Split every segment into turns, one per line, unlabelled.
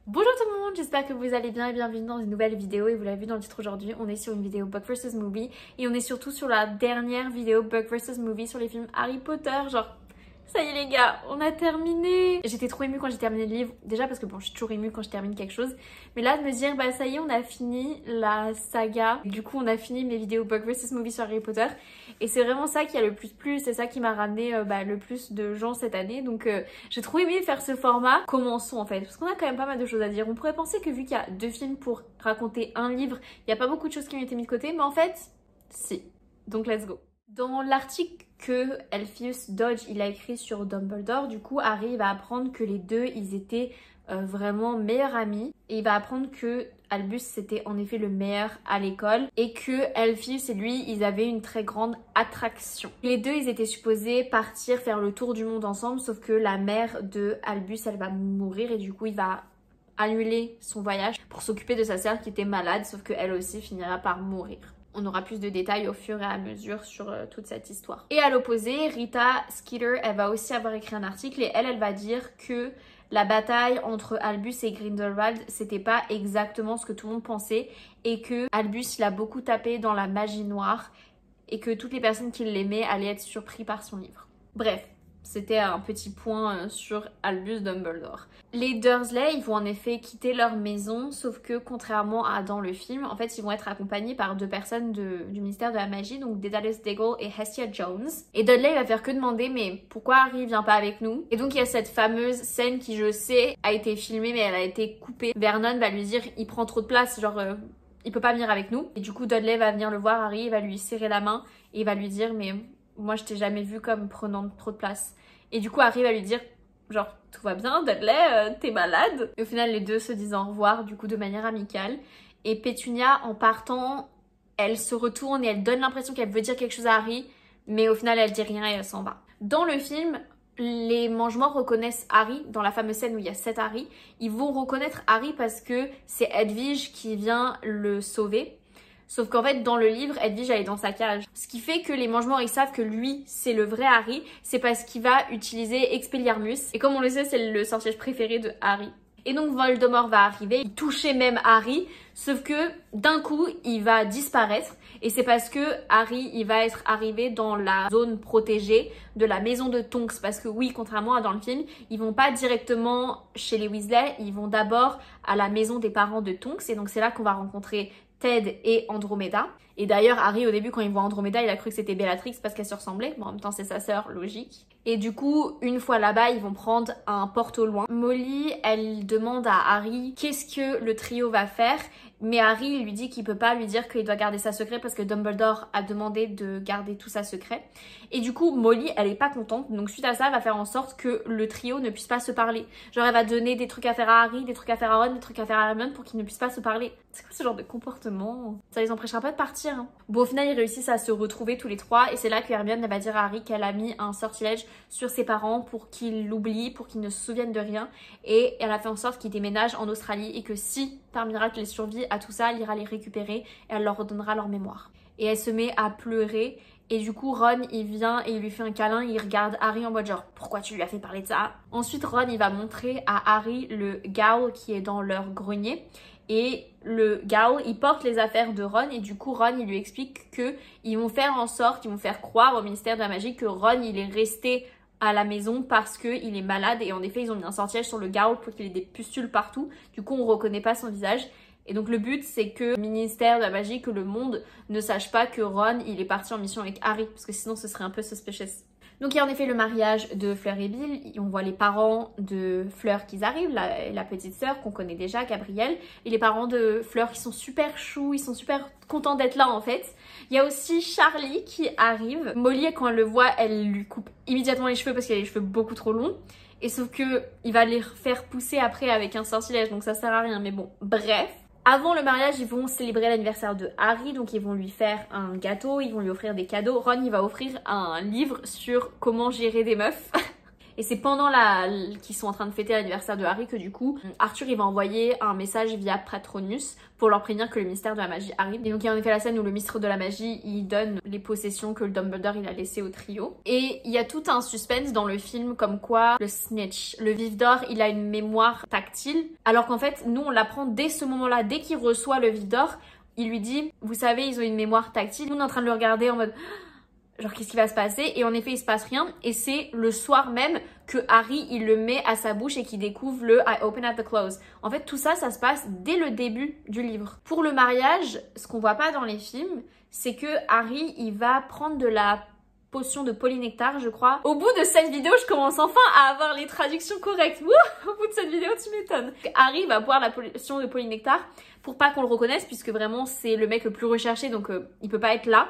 Bonjour tout le monde, j'espère que vous allez bien et bienvenue dans une nouvelle vidéo. Et vous l'avez vu dans le titre aujourd'hui, on est sur une vidéo Book vs Movie. Et on est surtout sur la dernière vidéo Book vs Movie sur les films Harry Potter. Genre, ça y est les gars, on a terminé. J'étais trop émue quand j'ai terminé le livre. Déjà parce que bon, je suis toujours émue quand je termine quelque chose. Mais là de me dire, bah ça y est, on a fini la saga. Du coup, on a fini mes vidéos Book vs Movie sur Harry Potter. Et c'est vraiment ça qui a le plus plu, c'est ça qui m'a ramené le plus de gens cette année. Donc j'ai trop aimé faire ce format. Commençons en fait, parce qu'on a quand même pas mal de choses à dire. On pourrait penser que vu qu'il y a 2 films pour raconter un livre, il n'y a pas beaucoup de choses qui ont été mises de côté, mais en fait, si. Donc let's go. Dans l'article que Elphius Dodge il a écrit sur Dumbledore, du coup Harry va apprendre que les deux ils étaient vraiment meilleurs amis, et il va apprendre que Albus c'était en effet le meilleur à l'école et que Elphius et lui ils avaient une très grande attraction. Les deux ils étaient supposés partir faire le tour du monde ensemble, sauf que la mère de Albus elle va mourir et du coup il va annuler son voyage pour s'occuper de sa sœur qui était malade, sauf qu'elle aussi finira par mourir. On aura plus de détails au fur et à mesure sur toute cette histoire. Et à l'opposé, Rita Skeeter, elle va aussi avoir écrit un article et elle va dire que la bataille entre Albus et Grindelwald, c'était pas exactement ce que tout le monde pensait et que Albus, il a beaucoup tapé dans la magie noire et que toutes les personnes qui l'aimaient allaient être surpris par son livre. Bref. C'était un petit point sur Albus Dumbledore. Les Dursley, ils vont en effet quitter leur maison, sauf que contrairement à dans le film, en fait, ils vont être accompagnés par 2 personnes du ministère de la magie, donc Daedalus Diggle et Hestia Jones. Et Dudley, il va faire que demander, mais pourquoi Harry vient pas avec nous? Et donc, il y a cette fameuse scène qui, je sais, a été filmée, mais elle a été coupée. Vernon va lui dire, il prend trop de place, genre... il peut pas venir avec nous. Et du coup, Dudley va venir le voir, Harry, il va lui serrer la main et il va lui dire, mais moi je t'ai jamais vu comme prenant trop de place. Et du coup, Harry va lui dire, genre, tout va bien, Dudley, t'es malade. Et au final, les deux se disent au revoir, du coup, de manière amicale. Et Pétunia, en partant, elle se retourne et elle donne l'impression qu'elle veut dire quelque chose à Harry, mais au final, elle dit rien et elle s'en va. Dans le film, les Mangemorts reconnaissent Harry, dans la fameuse scène où il y a 7 Harry. Ils vont reconnaître Harry parce que c'est Hedwige qui vient le sauver. Sauf qu'en fait, dans le livre, Hedwige, elle est dans sa cage. Ce qui fait que les Mangemorts, ils savent que lui, c'est le vrai Harry. C'est parce qu'il va utiliser Expelliarmus. Et comme on le sait, c'est le sortilège préféré de Harry. Et donc Voldemort va arriver, il touchait même Harry, sauf que d'un coup, il va disparaître. Et c'est parce que Harry, il va être arrivé dans la zone protégée de la maison de Tonks. Parce que oui, contrairement à dans le film, ils vont pas directement chez les Weasley, ils vont d'abord à la maison des parents de Tonks. Et donc c'est là qu'on va rencontrer Ted et Andromeda. Et d'ailleurs, Harry, au début, quand il voit Andromeda, il a cru que c'était Bellatrix parce qu'elle se ressemblait. Bon, en même temps, c'est sa sœur, logique. Et du coup, une fois là-bas, ils vont prendre un porte au loin. Molly, elle demande à Harry qu'est-ce que le trio va faire. Mais Harry lui dit qu'il peut pas lui dire qu'il doit garder ça secret parce que Dumbledore a demandé de garder tout ça secret. Et du coup, Molly, elle est pas contente. Donc suite à ça, elle va faire en sorte que le trio ne puisse pas se parler. Genre, elle va donner des trucs à faire à Harry, des trucs à faire à Ron, des trucs à faire à Hermione pour qu'ils ne puissent pas se parler. C'est quoi ce genre de comportement? Ça les empêchera pas de partir. Hein. Bon, au final, ils réussissent à se retrouver tous les 3. Et c'est là que Hermione, elle va dire à Harry qu'elle a mis un sortilège sur ses parents pour qu'ils l'oublient, pour qu'ils ne se souviennent de rien. Et elle a fait en sorte qu'ils déménagent en Australie et que si, par miracle, elle survit à tout ça, elle ira les récupérer et elle leur redonnera leur mémoire. Et elle se met à pleurer. Et du coup, Ron, il vient et il lui fait un câlin, il regarde Harry en mode genre, pourquoi tu lui as fait parler de ça? Ensuite, Ron, il va montrer à Harry le Gaul qui est dans leur grenier. Et le Gaul, il porte les affaires de Ron et du coup, Ron, il lui explique que ils vont faire en sorte, ils vont faire croire au ministère de la magie que Ron, il est resté à la maison parce qu'il est malade. Et en effet, ils ont mis un sortilège sur le Gaul pour qu'il ait des pustules partout. Du coup, on reconnaît pas son visage. Et donc le but c'est que le ministère de la magie, que le monde ne sache pas que Ron il est parti en mission avec Harry, parce que sinon ce serait un peu suspicious. Donc il y a en effet le mariage de Fleur et Bill, on voit les parents de Fleur qui arrivent, la petite sœur qu'on connaît déjà, Gabrielle, et les parents de Fleur qui sont super choux, ils sont super contents d'être là en fait. Il y a aussi Charlie qui arrive, Molly quand elle le voit, elle lui coupe immédiatement les cheveux parce qu'elle a les cheveux beaucoup trop longs. Et sauf que il va les faire pousser après avec un sortilège, donc ça sert à rien, mais bon, bref. Avant le mariage, ils vont célébrer l'anniversaire de Harry, donc ils vont lui faire un gâteau, ils vont lui offrir des cadeaux. Ron, il va offrir un livre sur comment gérer des meufs. Et c'est pendant qu'ils sont en train de fêter l'anniversaire de Harry que du coup, Arthur il va envoyer un message via Patronus pour leur prévenir que le mystère de la magie arrive. Et donc il y a en effet la scène où le ministre de la magie il donne les possessions que le Dumbledore il a laissées au trio. Et il y a tout un suspense dans le film comme quoi le snitch, le vif d'or, il a une mémoire tactile. Alors qu'en fait, nous on l'apprend dès ce moment-là, dès qu'il reçoit le vif d'or, il lui dit, vous savez, ils ont une mémoire tactile. Nous on est en train de le regarder en mode... genre qu'est-ce qui va se passer? Et en effet il se passe rien et c'est le soir même que Harry il le met à sa bouche et qu'il découvre le I open at the close. En fait tout ça, ça se passe dès le début du livre. Pour le mariage, ce qu'on voit pas dans les films, c'est que Harry il va prendre de la potion de polynectar je crois. Au bout de cette vidéo je commence enfin à avoir les traductions correctes. Wouh, au bout de cette vidéo tu m'étonnes. Harry va boire la potion de polynectar pour pas qu'on le reconnaisse puisque vraiment c'est le mec le plus recherché donc il peut pas être là.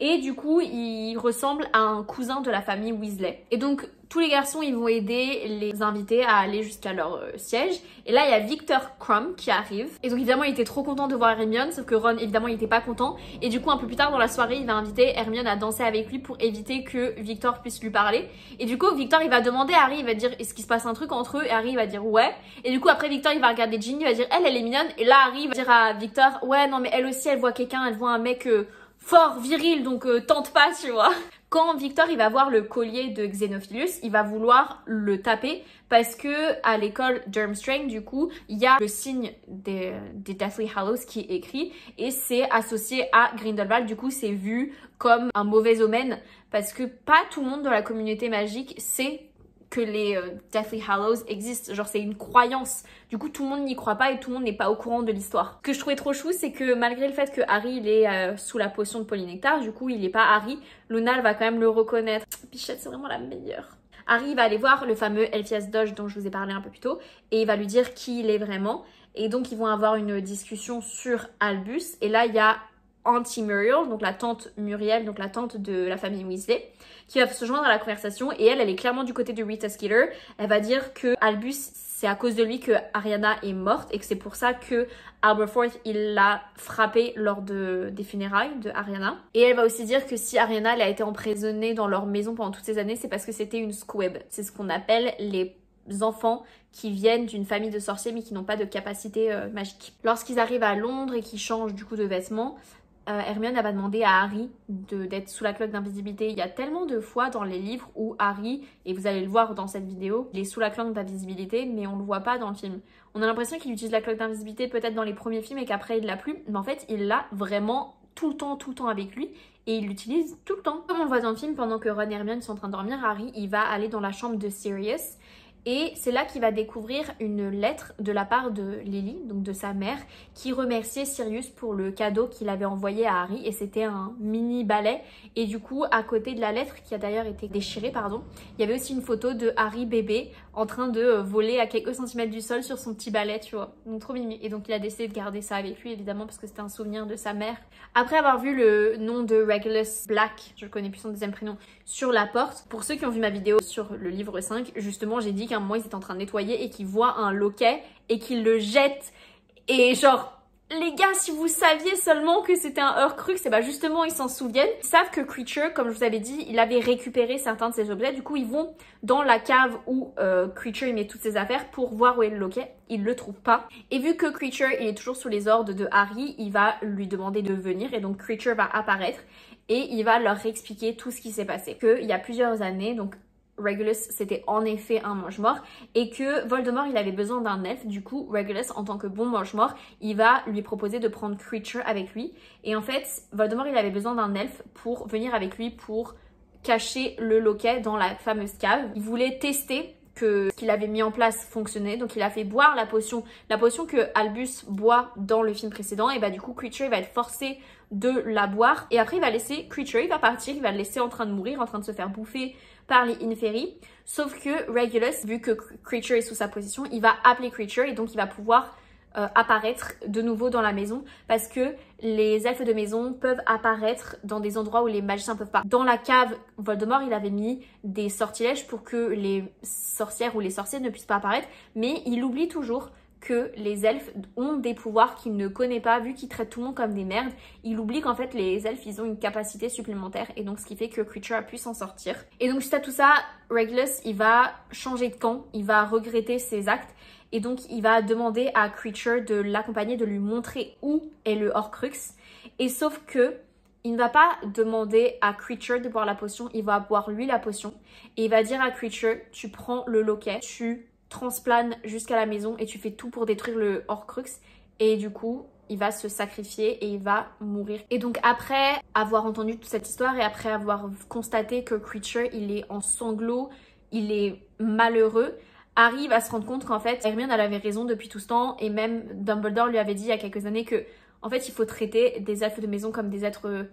Et du coup il ressemble à un cousin de la famille Weasley. Et donc tous les garçons ils vont aider les invités à aller jusqu'à leur siège. Et là il y a Victor Krum qui arrive. Et donc évidemment il était trop content de voir Hermione, sauf que Ron évidemment il était pas content. Et du coup un peu plus tard dans la soirée il va inviter Hermione à danser avec lui pour éviter que Victor puisse lui parler. Et du coup Victor il va demander à Harry, il va dire est-ce qu'il se passe un truc entre eux? Et Harry il va dire ouais. Et du coup après Victor il va regarder Ginny, il va dire elle est mignonne. Et là Harry va dire à Victor ouais non mais elle aussi elle voit quelqu'un, elle voit un mec fort, viril, donc tente pas tu vois. Quand Victor il va voir le collier de Xenophilius, il va vouloir le taper parce que à l'école Durmstrang du coup il y a le signe des Deathly Hallows qui est écrit et c'est associé à Grindelwald. Du coup c'est vu comme un mauvais omen parce que pas tout le monde dans la communauté magique sait que les Deathly Hallows existent, genre c'est une croyance. Du coup tout le monde n'y croit pas et tout le monde n'est pas au courant de l'histoire. Ce que je trouvais trop chou, c'est que malgré le fait que Harry il est sous la potion de polynectar, du coup il est pas Harry, Luna elle va quand même le reconnaître. Bichette c'est vraiment la meilleure. Harry va aller voir le fameux Elphias Doge dont je vous ai parlé un peu plus tôt et il va lui dire qui il est vraiment. Et donc ils vont avoir une discussion sur Albus et là il y a Auntie Muriel, donc la tante Muriel, donc la tante de la famille Weasley, qui va se joindre à la conversation et elle est clairement du côté de Rita Skeeter. Elle va dire que Albus, c'est à cause de lui que Ariana est morte et que c'est pour ça que Aberforth, il l'a frappée lors des funérailles de Ariana. Et elle va aussi dire que si Ariana elle a été emprisonnée dans leur maison pendant toutes ces années, c'est parce que c'était une squib. C'est ce qu'on appelle les enfants qui viennent d'une famille de sorciers mais qui n'ont pas de capacité magique. Lorsqu'ils arrivent à Londres et qu'ils changent du coup de vêtements, Hermione elle va demander à Harry d'être sous la cloque d'invisibilité. Il y a tellement de fois dans les livres où Harry, et vous allez le voir dans cette vidéo, il est sous la cloque d'invisibilité mais on le voit pas dans le film. On a l'impression qu'il utilise la cloque d'invisibilité peut-être dans les premiers films et qu'après il l'a plus, mais en fait il l'a vraiment tout le temps avec lui et il l'utilise tout le temps. Comme on le voit dans le film, pendant que Ron et Hermione sont en train de dormir, Harry il va aller dans la chambre de Sirius. Et c'est là qu'il va découvrir une lettre de la part de Lily, donc de sa mère, qui remerciait Sirius pour le cadeau qu'il avait envoyé à Harry. Et c'était un mini balai. Et du coup, à côté de la lettre, qui a d'ailleurs été déchirée, pardon, il y avait aussi une photo de Harry bébé en train de voler à quelques centimètres du sol sur son petit balai, tu vois. Donc trop mimi. Et donc il a décidé de garder ça avec lui, évidemment, parce que c'était un souvenir de sa mère. Après avoir vu le nom de Regulus Black, je ne connais plus son deuxième prénom, sur la porte, pour ceux qui ont vu ma vidéo sur le livre 5, justement, j'ai dit qu'à un moment, ils étaient en train de nettoyer et qu'ils voient un loquet et qu'ils le jettent. Et genre... les gars, si vous saviez seulement que c'était un Horcrux, et bah justement ils s'en souviennent. Ils savent que Creature, comme je vous avais dit, il avait récupéré certains de ses objets. Du coup ils vont dans la cave où Creature il met toutes ses affaires pour voir où est le loquet. Ils le trouvent pas. Et vu que Creature il est toujours sous les ordres de Harry, il va lui demander de venir. Et donc Creature va apparaître et il va leur expliquer tout ce qui s'est passé. Qu'il y a plusieurs années, donc Regulus c'était en effet un mange-mort et que Voldemort il avait besoin d'un elfe. Du coup Regulus en tant que bon mange-mort il va lui proposer de prendre Creature avec lui et en fait Voldemort il avait besoin d'un elfe pour venir avec lui pour cacher le loquet dans la fameuse cave. Il voulait tester que ce qu'il avait mis en place fonctionnait, donc il a fait boire la potion que Albus boit dans le film précédent et bah du coup Creature il va être forcé de la boire et après il va laisser Creature, il va partir, il va le laisser en train de mourir, en train de se faire bouffer par les Inferi, sauf que Regulus, vu que Creature est sous sa position, il va appeler Creature et donc il va pouvoir apparaître de nouveau dans la maison parce que les elfes de maison peuvent apparaître dans des endroits où les magiciens peuvent pas. Dans la cave, Voldemort il avait mis des sortilèges pour que les sorcières ou les sorciers ne puissent pas apparaître, mais il oublie toujours que les elfes ont des pouvoirs qu'il ne connaît pas, vu qu'ils traitent tout le monde comme des merdes. Il oublie qu'en fait les elfes ils ont une capacité supplémentaire et donc ce qui fait que Kreacher a pu s'en sortir. Et donc suite à tout ça, Regulus il va changer de camp, il va regretter ses actes et donc il va demander à Kreacher de l'accompagner, de lui montrer où est le Horcrux. Et sauf que il ne va pas demander à Kreacher de boire la potion, il va boire lui la potion et il va dire à Kreacher, tu prends le loquet, tu transplanes jusqu'à la maison et tu fais tout pour détruire le Horcrux et du coup il va se sacrifier et il va mourir. Et donc après avoir entendu toute cette histoire et après avoir constaté que Kreacher il est en sanglots, il est malheureux, Harry va se rendre compte qu'en fait Hermione elle avait raison depuis tout ce temps et même Dumbledore lui avait dit il y a quelques années que en fait il faut traiter des elfes de maison comme des êtres,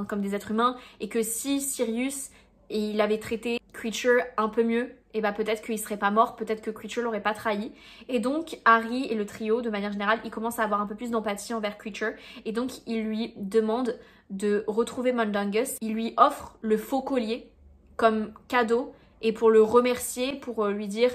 comme des êtres humains et que si Sirius il avait traité Kreacher un peu mieux, et bah peut-être qu'il serait pas mort, peut-être que Kreacher l'aurait pas trahi. Et donc Harry et le trio de manière générale, ils commencent à avoir un peu plus d'empathie envers Kreacher et donc il lui demande de retrouver Mundungus. Il lui offre le faux collier comme cadeau et pour le remercier, pour lui dire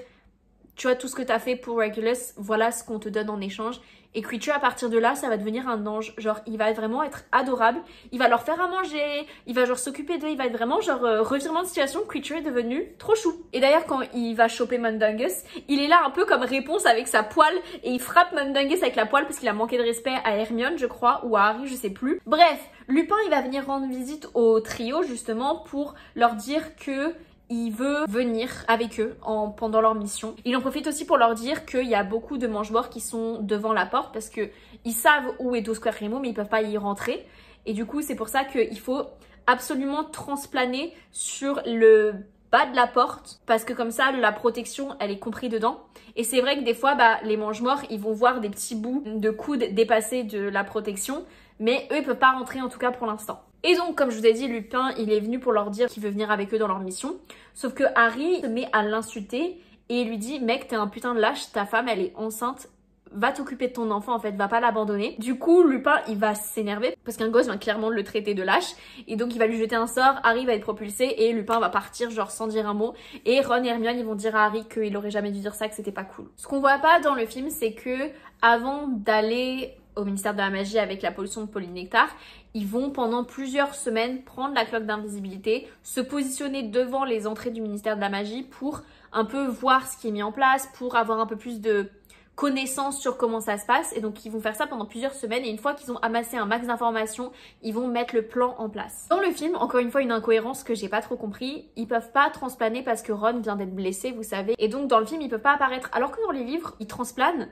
tu vois tout ce que t'as fait pour Regulus, voilà ce qu'on te donne en échange. Et Kreacher à partir de là ça va devenir un ange, genre il va vraiment être adorable, il va leur faire à manger, il va genre s'occuper d'eux, il va être vraiment genre revirement de situation, Kreacher est devenu trop chou. Et d'ailleurs quand il va choper Mundungus, il est là un peu comme réponse avec sa poêle et il frappe Mundungus avec la poêle parce qu'il a manqué de respect à Hermione je crois ou à Harry je sais plus. Bref, Lupin il va venir rendre visite au trio justement pour leur dire que il veut venir avec eux pendant leur mission. Il en profite aussi pour leur dire qu'il y a beaucoup de mange-morts qui sont devant la porte parce qu'ils savent où est Dosqueremo mais ils peuvent pas y rentrer. Et du coup, c'est pour ça qu'il faut absolument transplaner sur le bas de la porte parce que comme ça, la protection, elle est comprise dedans. Et c'est vrai que des fois, les mange-morts, ils vont voir des petits bouts de coude dépassés de la protection mais eux, ils peuvent pas rentrer en tout cas pour l'instant. Et donc, comme je vous ai dit, Lupin, il est venu pour leur dire qu'il veut venir avec eux dans leur mission. Sauf que Harry se met à l'insulter et il lui dit « Mec, t'es un putain de lâche, ta femme, elle est enceinte, va t'occuper de ton enfant, en fait, va pas l'abandonner. » Du coup, Lupin, il va s'énerver parce qu'un gosse vient clairement le traiter de lâche. Et donc, il va lui jeter un sort, Harry va être propulsé et Lupin va partir genre sans dire un mot. Et Ron et Hermione, ils vont dire à Harry qu'il aurait jamais dû dire ça, que c'était pas cool. Ce qu'on voit pas dans le film, c'est que avant d'aller au ministère de la magie avec la pollution de polynectar, ils vont pendant plusieurs semaines prendre la cloque d'invisibilité, se positionner devant les entrées du ministère de la magie pour un peu voir ce qui est mis en place, pour avoir un peu plus de connaissances sur comment ça se passe. Et donc ils vont faire ça pendant plusieurs semaines et une fois qu'ils ont amassé un max d'informations, ils vont mettre le plan en place. Dans le film, encore une fois une incohérence que j'ai pas trop compris, ils peuvent pas transplaner parce que Ron vient d'être blessé, vous savez. Et donc dans le film, ils peuvent pas apparaître alors que dans les livres, ils transplanent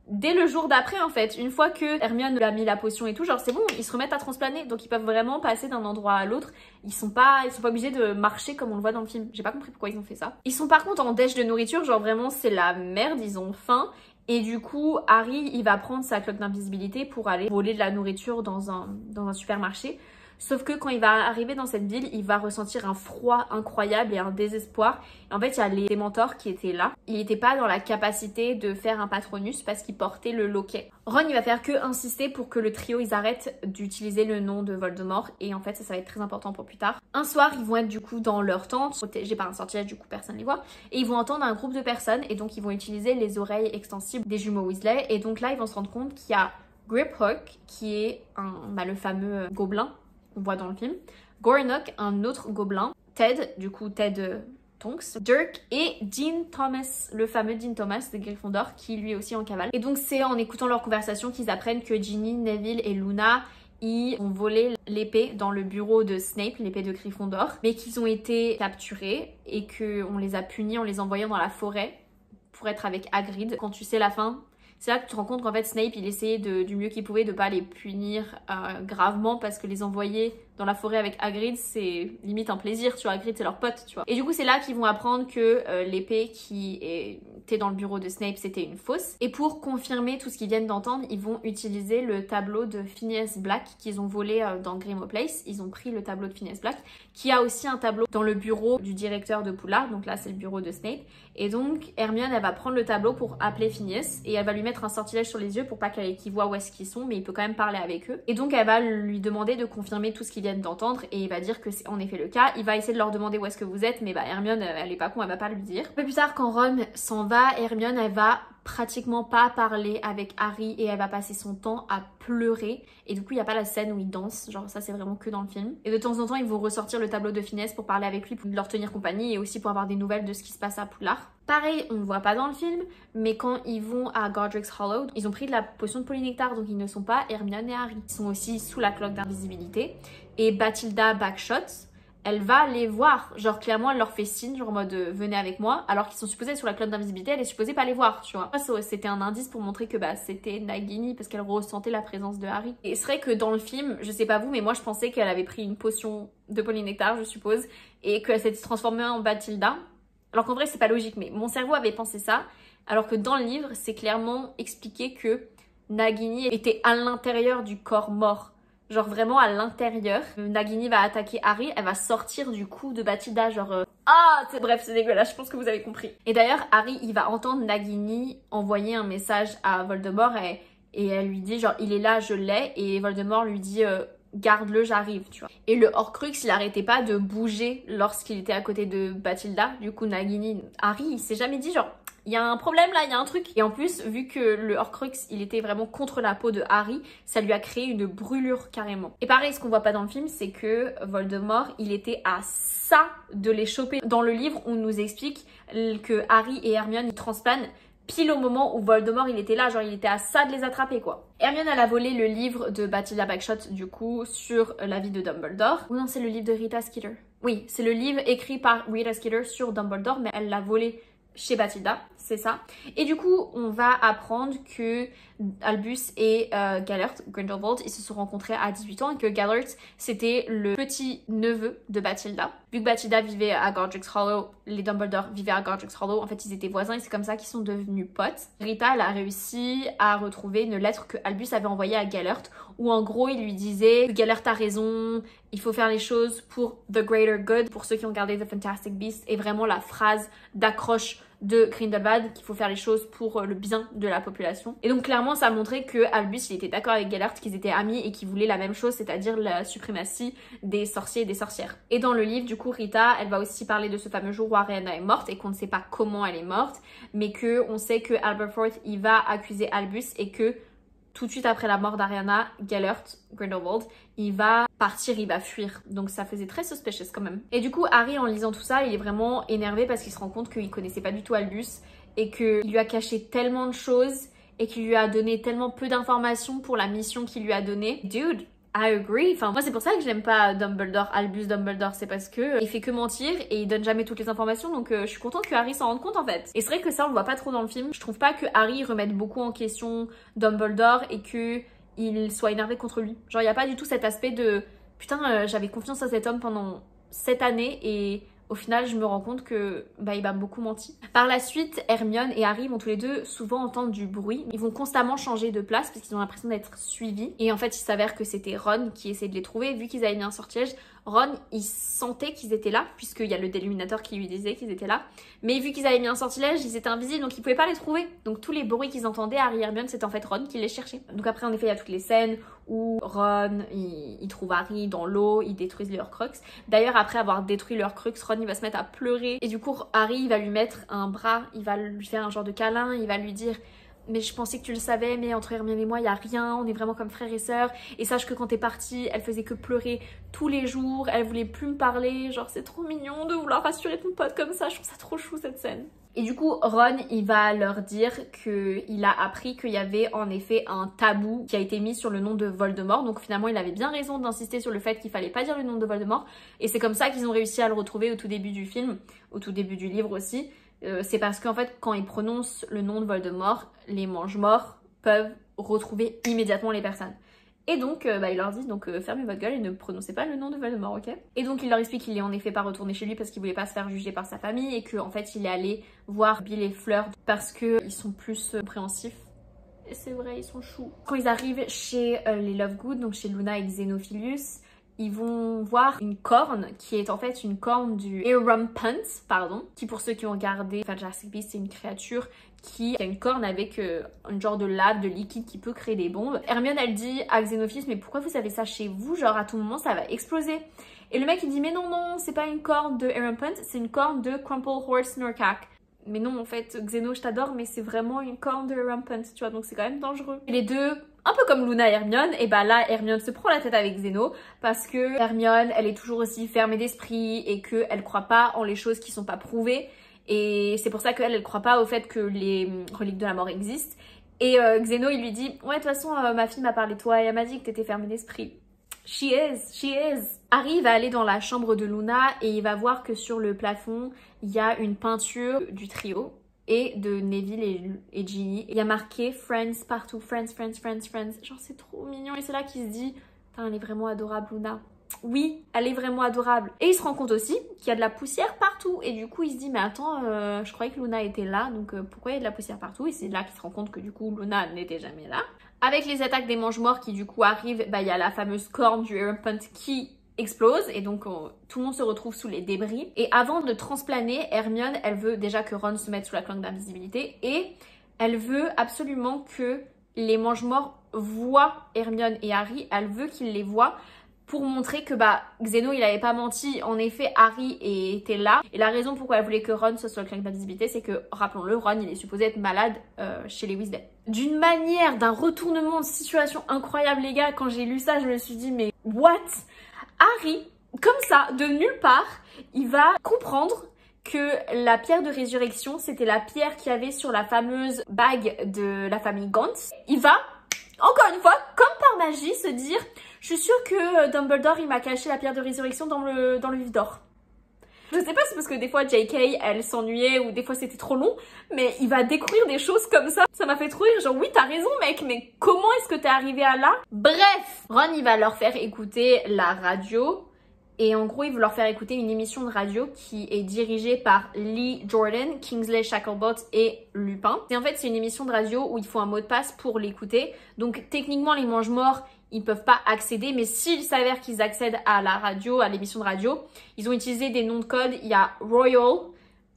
dès le jour d'après en fait, une fois que Hermione lui a mis la potion et tout, genre c'est bon, ils se remettent à transplaner, donc ils peuvent vraiment passer d'un endroit à l'autre. Ils sont pas obligés de marcher comme on le voit dans le film. J'ai pas compris pourquoi ils ont fait ça. Ils sont par contre en dèche de nourriture, genre vraiment c'est la merde, ils ont faim. Et du coup, Harry, il va prendre sa cloque d'invisibilité pour aller voler de la nourriture dans un supermarché. Sauf que quand il va arriver dans cette ville, il va ressentir un froid incroyable et un désespoir. Et en fait, il y a les Démentors qui étaient là. Il n'était pas dans la capacité de faire un Patronus parce qu'il portait le loquet. Ron, il va faire que insister pour que le trio, ils arrêtent d'utiliser le nom de Voldemort. Et en fait, ça va être très important pour plus tard. Un soir, ils vont être du coup dans leur tente, protégés par un sortilège, du coup personne ne les voit. Et ils vont entendre un groupe de personnes et donc ils vont utiliser les oreilles extensibles des jumeaux Weasley. Et donc là, ils vont se rendre compte qu'il y a Griphook, qui est le fameux gobelin on voit dans le film, Gornock, un autre gobelin, Ted, du coup Ted Tonks, Dirk et Dean Thomas, le fameux Dean Thomas de Gryffondor qui lui aussi en cavale. Et donc c'est en écoutant leur conversation qu'ils apprennent que Ginny, Neville et Luna ils ont volé l'épée dans le bureau de Snape, l'épée de Gryffondor, mais qu'ils ont été capturés et qu'on les a punis en les envoyant dans la forêt pour être avec Hagrid. Quand tu sais la fin, c'est là que tu te rends compte qu'en fait Snape il essayait du mieux qu'il pouvait de pas les punir gravement parce que les envoyer dans la forêt avec Hagrid c'est limite un plaisir, tu vois, Hagrid c'est leur pote, tu vois. Et du coup c'est là qu'ils vont apprendre que l'épée qui était dans le bureau de Snape c'était une fausse. Et pour confirmer tout ce qu'ils viennent d'entendre, ils vont utiliser le tableau de Phineas Black qu'ils ont volé dans Grimmauld Place. Ils ont pris le tableau de Phineas Black qui a aussi un tableau dans le bureau du directeur de Poudlard, donc là c'est le bureau de Snape. Et donc Hermione elle va prendre le tableau pour appeler Phineas et elle va lui mettre un sortilège sur les yeux pour pas qu'il voit où est-ce qu'ils sont, mais il peut quand même parler avec eux. Et donc elle va lui demander de confirmer tout ce qu'ils viennent viennent d'entendre et il va dire que c'est en effet le cas. Il va essayer de leur demander où est-ce que vous êtes, mais bah Hermione elle est pas con, elle va pas lui dire. Un peu plus tard quand Ron s'en va, Hermione elle va pratiquement pas parler avec Harry et elle va passer son temps à pleurer et du coup il n'y a pas la scène où ils dansent, genre ça c'est vraiment que dans le film. Et de temps en temps ils vont ressortir le tableau de finesse pour parler avec lui, pour leur tenir compagnie et aussi pour avoir des nouvelles de ce qui se passe à Poudlard. Pareil, on ne voit pas dans le film, mais quand ils vont à Godric's Hollow, ils ont pris de la potion de polynectar, donc ils ne sont pas Hermione et Harry. Ils sont aussi sous la cloque d'invisibilité. Et Bathilda Bagshot, elle va les voir, genre clairement elle leur fait signe, genre en mode venez avec moi, alors qu'ils sont supposés être sur la cloque d'invisibilité, elle est supposée pas les voir, tu vois. C'était un indice pour montrer que bah c'était Nagini parce qu'elle ressentait la présence de Harry. Et c'est vrai que dans le film, je sais pas vous, mais moi je pensais qu'elle avait pris une potion de polynectar, je suppose, et qu'elle s'était transformée en Bathilda. Alors qu'en vrai c'est pas logique, mais mon cerveau avait pensé ça, alors que dans le livre c'est clairement expliqué que Nagini était à l'intérieur du corps mort. Genre vraiment à l'intérieur. Nagini va attaquer Harry, elle va sortir du cou de Bathilda, genre... bref, c'est dégueulasse, je pense que vous avez compris. Et d'ailleurs, Harry, il va entendre Nagini envoyer un message à Voldemort et elle lui dit genre, il est là, je l'ai. Et Voldemort lui dit, garde-le, j'arrive, tu vois. Et le Horcrux, il arrêtait pas de bouger lorsqu'il était à côté de Bathilda. Du coup, Nagini, Harry, il s'est jamais dit genre... il y a un problème là, il y a un truc. Et en plus, vu que le Horcrux, il était vraiment contre la peau de Harry, ça lui a créé une brûlure carrément. Et pareil, ce qu'on voit pas dans le film, c'est que Voldemort, il était à ça de les choper. Dans le livre, on nous explique que Harry et Hermione, ils transplanent pile au moment où Voldemort, il était là, genre il était à ça de les attraper quoi. Hermione, elle a volé le livre de Bathilda Bagshot, du coup, sur la vie de Dumbledore. Ou non, c'est le livre de Rita Skeeter. Oui, c'est le livre écrit par Rita Skeeter sur Dumbledore, mais elle l'a volé chez Bathilda, c'est ça. Et du coup, on va apprendre que Albus et Gellert Grindelwald, ils se sont rencontrés à 18 ans et que Gellert, c'était le petit neveu de Bathilda. Vu que Bathilda vivait à Godric's Hollow, les Dumbledore vivaient à Godric's Hollow, en fait ils étaient voisins et c'est comme ça qu'ils sont devenus potes. Rita, elle a réussi à retrouver une lettre que Albus avait envoyée à Gellert où en gros il lui disait que Gellert a raison, il faut faire les choses pour the greater good, pour ceux qui ont regardé The Fantastic Beasts, et vraiment la phrase d'accroche de Grindelwald, qu'il faut faire les choses pour le bien de la population. Et donc clairement ça montrait que Albus il était d'accord avec Gellert, qu'ils étaient amis et qu'ils voulaient la même chose, c'est-à-dire la suprématie des sorciers et des sorcières. Et dans le livre du coup Rita, elle va aussi parler de ce fameux jour où Ariana est morte et qu'on ne sait pas comment elle est morte, mais que on sait que Aberforth il va accuser Albus et que tout de suite après la mort d'Ariana, Gellert Grindelwald, il va partir, il va fuir. Donc ça faisait très suspicious quand même. Et du coup, Harry, en lisant tout ça, il est vraiment énervé parce qu'il se rend compte qu'il connaissait pas du tout Albus et qu'il lui a caché tellement de choses et qu'il lui a donné tellement peu d'informations pour la mission qu'il lui a donnée. Dude, I agree. Enfin, moi, c'est pour ça que j'aime pas Dumbledore, Albus Dumbledore. C'est parce que il fait que mentir et il donne jamais toutes les informations. Donc, je suis contente que Harry s'en rende compte en fait. Et c'est vrai que ça, on le voit pas trop dans le film. Je trouve pas que Harry remette beaucoup en question Dumbledore et que il soit énervé contre lui. Genre, il y a pas du tout cet aspect de putain, j'avais confiance à cet homme pendant 7 années et au final, je me rends compte que bah, il m'a beaucoup menti. Par la suite, Hermione et Harry vont tous les deux souvent entendre du bruit. Ils vont constamment changer de place parce qu'ils ont l'impression d'être suivis. Et en fait, il s'avère que c'était Ron qui essayait de les trouver. Vu qu'ils avaient mis un sortilège, Ron, il sentait qu'ils étaient là, puisqu'il y a le déluminateur qui lui disait qu'ils étaient là. Mais vu qu'ils avaient mis un sortilège, ils étaient invisibles, donc ils pouvaient pas les trouver. Donc tous les bruits qu'ils entendaient, Harry et Hermione, c'était en fait Ron qui les cherchait. Donc après, en effet, il y a toutes les scènes où Ron, il trouve Harry dans l'eau, ils détruisent les Horcrux. D'ailleurs, après avoir détruit les Horcrux, Ron, il va se mettre à pleurer. Et du coup, Harry, il va lui mettre un bras, il va lui faire un genre de câlin, il va lui dire... mais je pensais que tu le savais, mais entre Hermione et moi, il n'y a rien, on est vraiment comme frères et sœurs. Et sache que quand t'es partie, elle faisait que pleurer tous les jours, elle voulait plus me parler. Genre, c'est trop mignon de vouloir rassurer ton pote comme ça, je trouve ça trop chou cette scène. Et du coup, Ron, il va leur dire qu'il a appris qu'il y avait en effet un tabou qui a été mis sur le nom de Voldemort. Donc finalement, il avait bien raison d'insister sur le fait qu'il fallait pas dire le nom de Voldemort. Et c'est comme ça qu'ils ont réussi à le retrouver au tout début du film, au tout début du livre aussi. C'est parce qu'en fait, quand ils prononcent le nom de Voldemort, les mange-morts peuvent retrouver immédiatement les personnes. Et donc, il leur dit, donc fermez votre gueule et ne prononcez pas le nom de Voldemort, ok? Et donc, il leur explique qu'il est en effet pas retourné chez lui parce qu'il voulait pas se faire juger par sa famille et qu'en fait, il est allé voir Bill et Fleur parce qu'ils sont plus compréhensifs. Et c'est vrai, ils sont choux. Quand ils arrivent chez les Lovegood, donc chez Luna et Xenophilius, ils vont voir une corne qui est en fait une corne du Erumpent, pardon, qui pour ceux qui ont regardé Fantastic Beasts, c'est une créature qui a une corne avec un genre de lave, de liquide qui peut créer des bombes. Hermione elle dit à Xénophis mais pourquoi vous avez ça chez vous, genre à tout moment ça va exploser. Et le mec il dit mais non non c'est pas une corne de Erumpent, c'est une corne de Crumple Horse Snorkack. Mais non en fait Xéno je t'adore mais c'est vraiment une corne de Erumpent tu vois donc c'est quand même dangereux. Et les deux un peu comme Luna et Hermione, et bah là Hermione se prend la tête avec Xéno parce que Hermione elle est toujours aussi fermée d'esprit et qu'elle croit pas en les choses qui sont pas prouvées. Et c'est pour ça qu'elle, elle croit pas au fait que les reliques de la mort existent. Et Xéno, il lui dit « Ouais, de toute façon, ma fille m'a parlé de toi et elle m'a dit que t'étais fermée d'esprit. » She is. Harry va aller dans la chambre de Luna et il va voir que sur le plafond, il y a une peinture du trio et de Neville et Ginny. Il y a marqué « Friends » partout. Friends. Genre, c'est trop mignon. Et c'est là qu'il se dit « Putain, elle est vraiment adorable, Luna. » Oui, elle est vraiment adorable. Et il se rend compte aussi qu'il y a de la poussière partout. Et du coup, il se dit, mais attends, je croyais que Luna était là, donc pourquoi il y a de la poussière partout? Et c'est là qu'il se rend compte que du coup, Luna n'était jamais là. Avec les attaques des mange-morts qui du coup arrivent, bah, il y a la fameuse corne du Erumpent qui explose. Et donc, tout le monde se retrouve sous les débris. Et avant de transplaner, Hermione, elle veut déjà que Ron se mette sous la cloque d'invisibilité. Et elle veut absolument que les mange-morts voient Hermione et Harry. Elle veut qu'ils les voient pour montrer que bah Xéno il avait pas menti, en effet Harry était là. Et la raison pourquoi elle voulait que Ron soit sur le cloque d'invisibilité, c'est que, rappelons-le, Ron il est supposé être malade chez les Weasley. D'une manière, d'un retournement de situation incroyable les gars, quand j'ai lu ça je me suis dit mais what? Harry, comme ça, de nulle part, il va comprendre que la pierre de résurrection c'était la pierre qu'il y avait sur la fameuse bague de la famille Gaunt. Il va, encore une fois, comme par magie, se dire je suis sûre que Dumbledore il m'a caché la pierre de résurrection dans le livre d'or. Je sais pas si c'est parce que des fois JK elle s'ennuyait ou des fois c'était trop long, mais il va découvrir des choses comme ça. Ça m'a fait trop rire, genre oui t'as raison mec, mais comment est-ce que t'es arrivé à là? Bref, Ron il va leur faire écouter la radio. Et en gros, il veut leur faire écouter une émission de radio qui est dirigée par Lee Jordan, Kingsley Shacklebolt et Lupin. Et en fait, c'est une émission de radio où il faut un mot de passe pour l'écouter. Donc techniquement, les mange-morts, ils peuvent pas accéder. Mais s'il s'avère qu'ils accèdent à la radio, à l'émission de radio, ils ont utilisé des noms de code. Il y a Royal,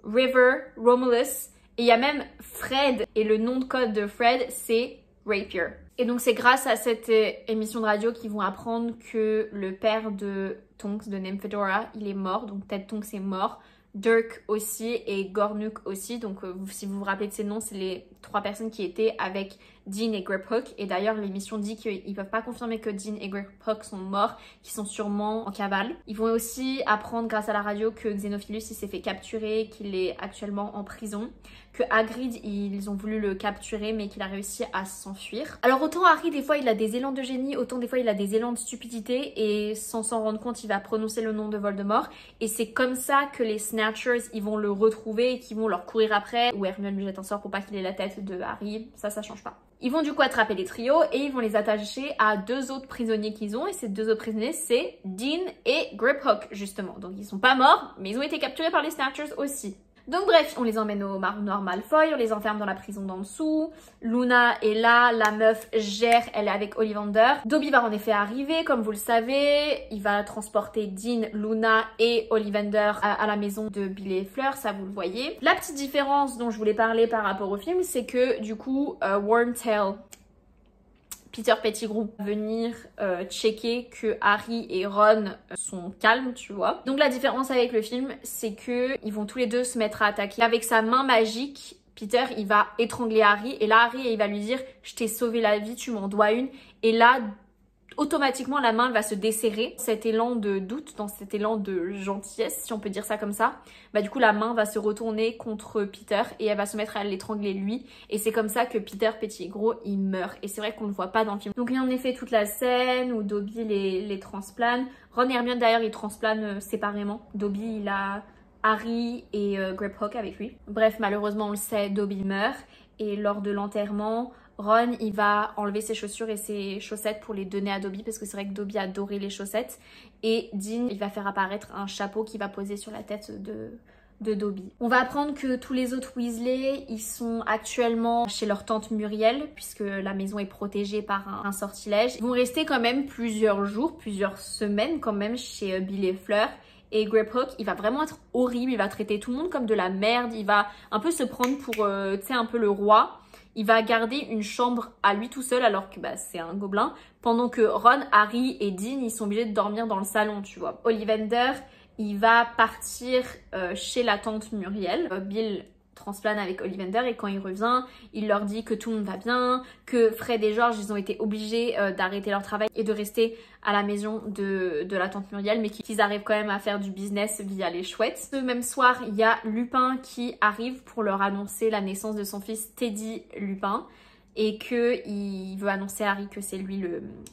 River, Romulus et il y a même Fred. Et le nom de code de Fred, c'est Rapier. Et donc c'est grâce à cette émission de radio qu'ils vont apprendre que le père de Tonks, de Nymphadora, il est mort. Donc Ted Tonks est mort, Dirk aussi et Gornuk aussi. Donc si vous vous rappelez de ces noms, c'est les 3 personnes qui étaient avec Dean et Griphook. Et d'ailleurs l'émission dit qu'ils peuvent pas confirmer que Dean et Griphook sont morts, qu'ils sont sûrement en cavale. Ils vont aussi apprendre grâce à la radio que Xenophilus il s'est fait capturer, qu'il est actuellement en prison, que Hagrid ils ont voulu le capturer mais qu'il a réussi à s'enfuir. Alors autant Harry des fois il a des élans de génie, autant des fois il a des élans de stupidité et sans s'en rendre compte il va prononcer le nom de Voldemort. Et c'est comme ça que les Snatchers ils vont le retrouver et qu'ils vont leur courir après, ou Hermione lui jette un sort pour pas qu'il ait la tête de Harry, ça change pas. Ils vont du coup attraper les trios et ils vont les attacher à 2 autres prisonniers qu'ils ont. Et ces 2 autres prisonniers, c'est Dean et Griphook, justement. Donc ils sont pas morts, mais ils ont été capturés par les Snatchers aussi. Donc bref, on les emmène au manoir Malfoy, on les enferme dans la prison d'en dessous. Luna est là, la meuf gère, elle est avec Ollivander. Dobby va en effet arriver, comme vous le savez. Il va transporter Dean, Luna et Ollivander à la maison de Billy et Fleur, ça vous le voyez. La petite différence dont je voulais parler par rapport au film, c'est que du coup, Wormtail, Peter Pettigrew va venir checker que Harry et Ron sont calmes, tu vois. Donc la différence avec le film, c'est que ils vont tous les deux se mettre à attaquer. Avec sa main magique, Peter, il va étrangler Harry. Et là, Harry, il va lui dire « Je t'ai sauvé la vie, tu m'en dois une. » Et là, automatiquement, la main elle va se desserrer. Cet élan de doute, dans cet élan de gentillesse, si on peut dire ça comme ça, bah du coup, la main va se retourner contre Peter et elle va se mettre à l'étrangler lui. Et c'est comme ça que Peter Pettigrew, il meurt. Et c'est vrai qu'on ne le voit pas dans le film. Donc il y a en effet toute la scène où Dobby les transplane. Ron et Hermione, d'ailleurs, ils transplanent séparément. Dobby, il a Harry et Griphook avec lui. Bref, malheureusement, on le sait, Dobby meurt. Et lors de l'enterrement, Ron, il va enlever ses chaussures et ses chaussettes pour les donner à Dobby parce que c'est vrai que Dobby adorait les chaussettes. Et Dean, il va faire apparaître un chapeau qu'il va poser sur la tête de Dobby. On va apprendre que tous les autres Weasley, ils sont actuellement chez leur tante Muriel, puisque la maison est protégée par un sortilège. Ils vont rester quand même plusieurs jours, plusieurs semaines quand même chez Bill et Fleur. Et Griphook, il va vraiment être horrible, il va traiter tout le monde comme de la merde, il va un peu se prendre pour, tu sais, un peu le roi. Il va garder une chambre à lui tout seul alors que bah, c'est un gobelin. Pendant que Ron, Harry et Dean, ils sont obligés de dormir dans le salon, tu vois. Ollivander, il va partir chez la tante Muriel. Bill transplane avec Ollivander et quand il revient, il leur dit que tout le monde va bien, que Fred et George, ils ont été obligés d'arrêter leur travail et de rester à la maison de la tante Muriel, mais qu'ils arrivent quand même à faire du business via les chouettes. Ce même soir, il y a Lupin qui arrive pour leur annoncer la naissance de son fils Teddy Lupin et qu'il veut annoncer à Harry que c'est lui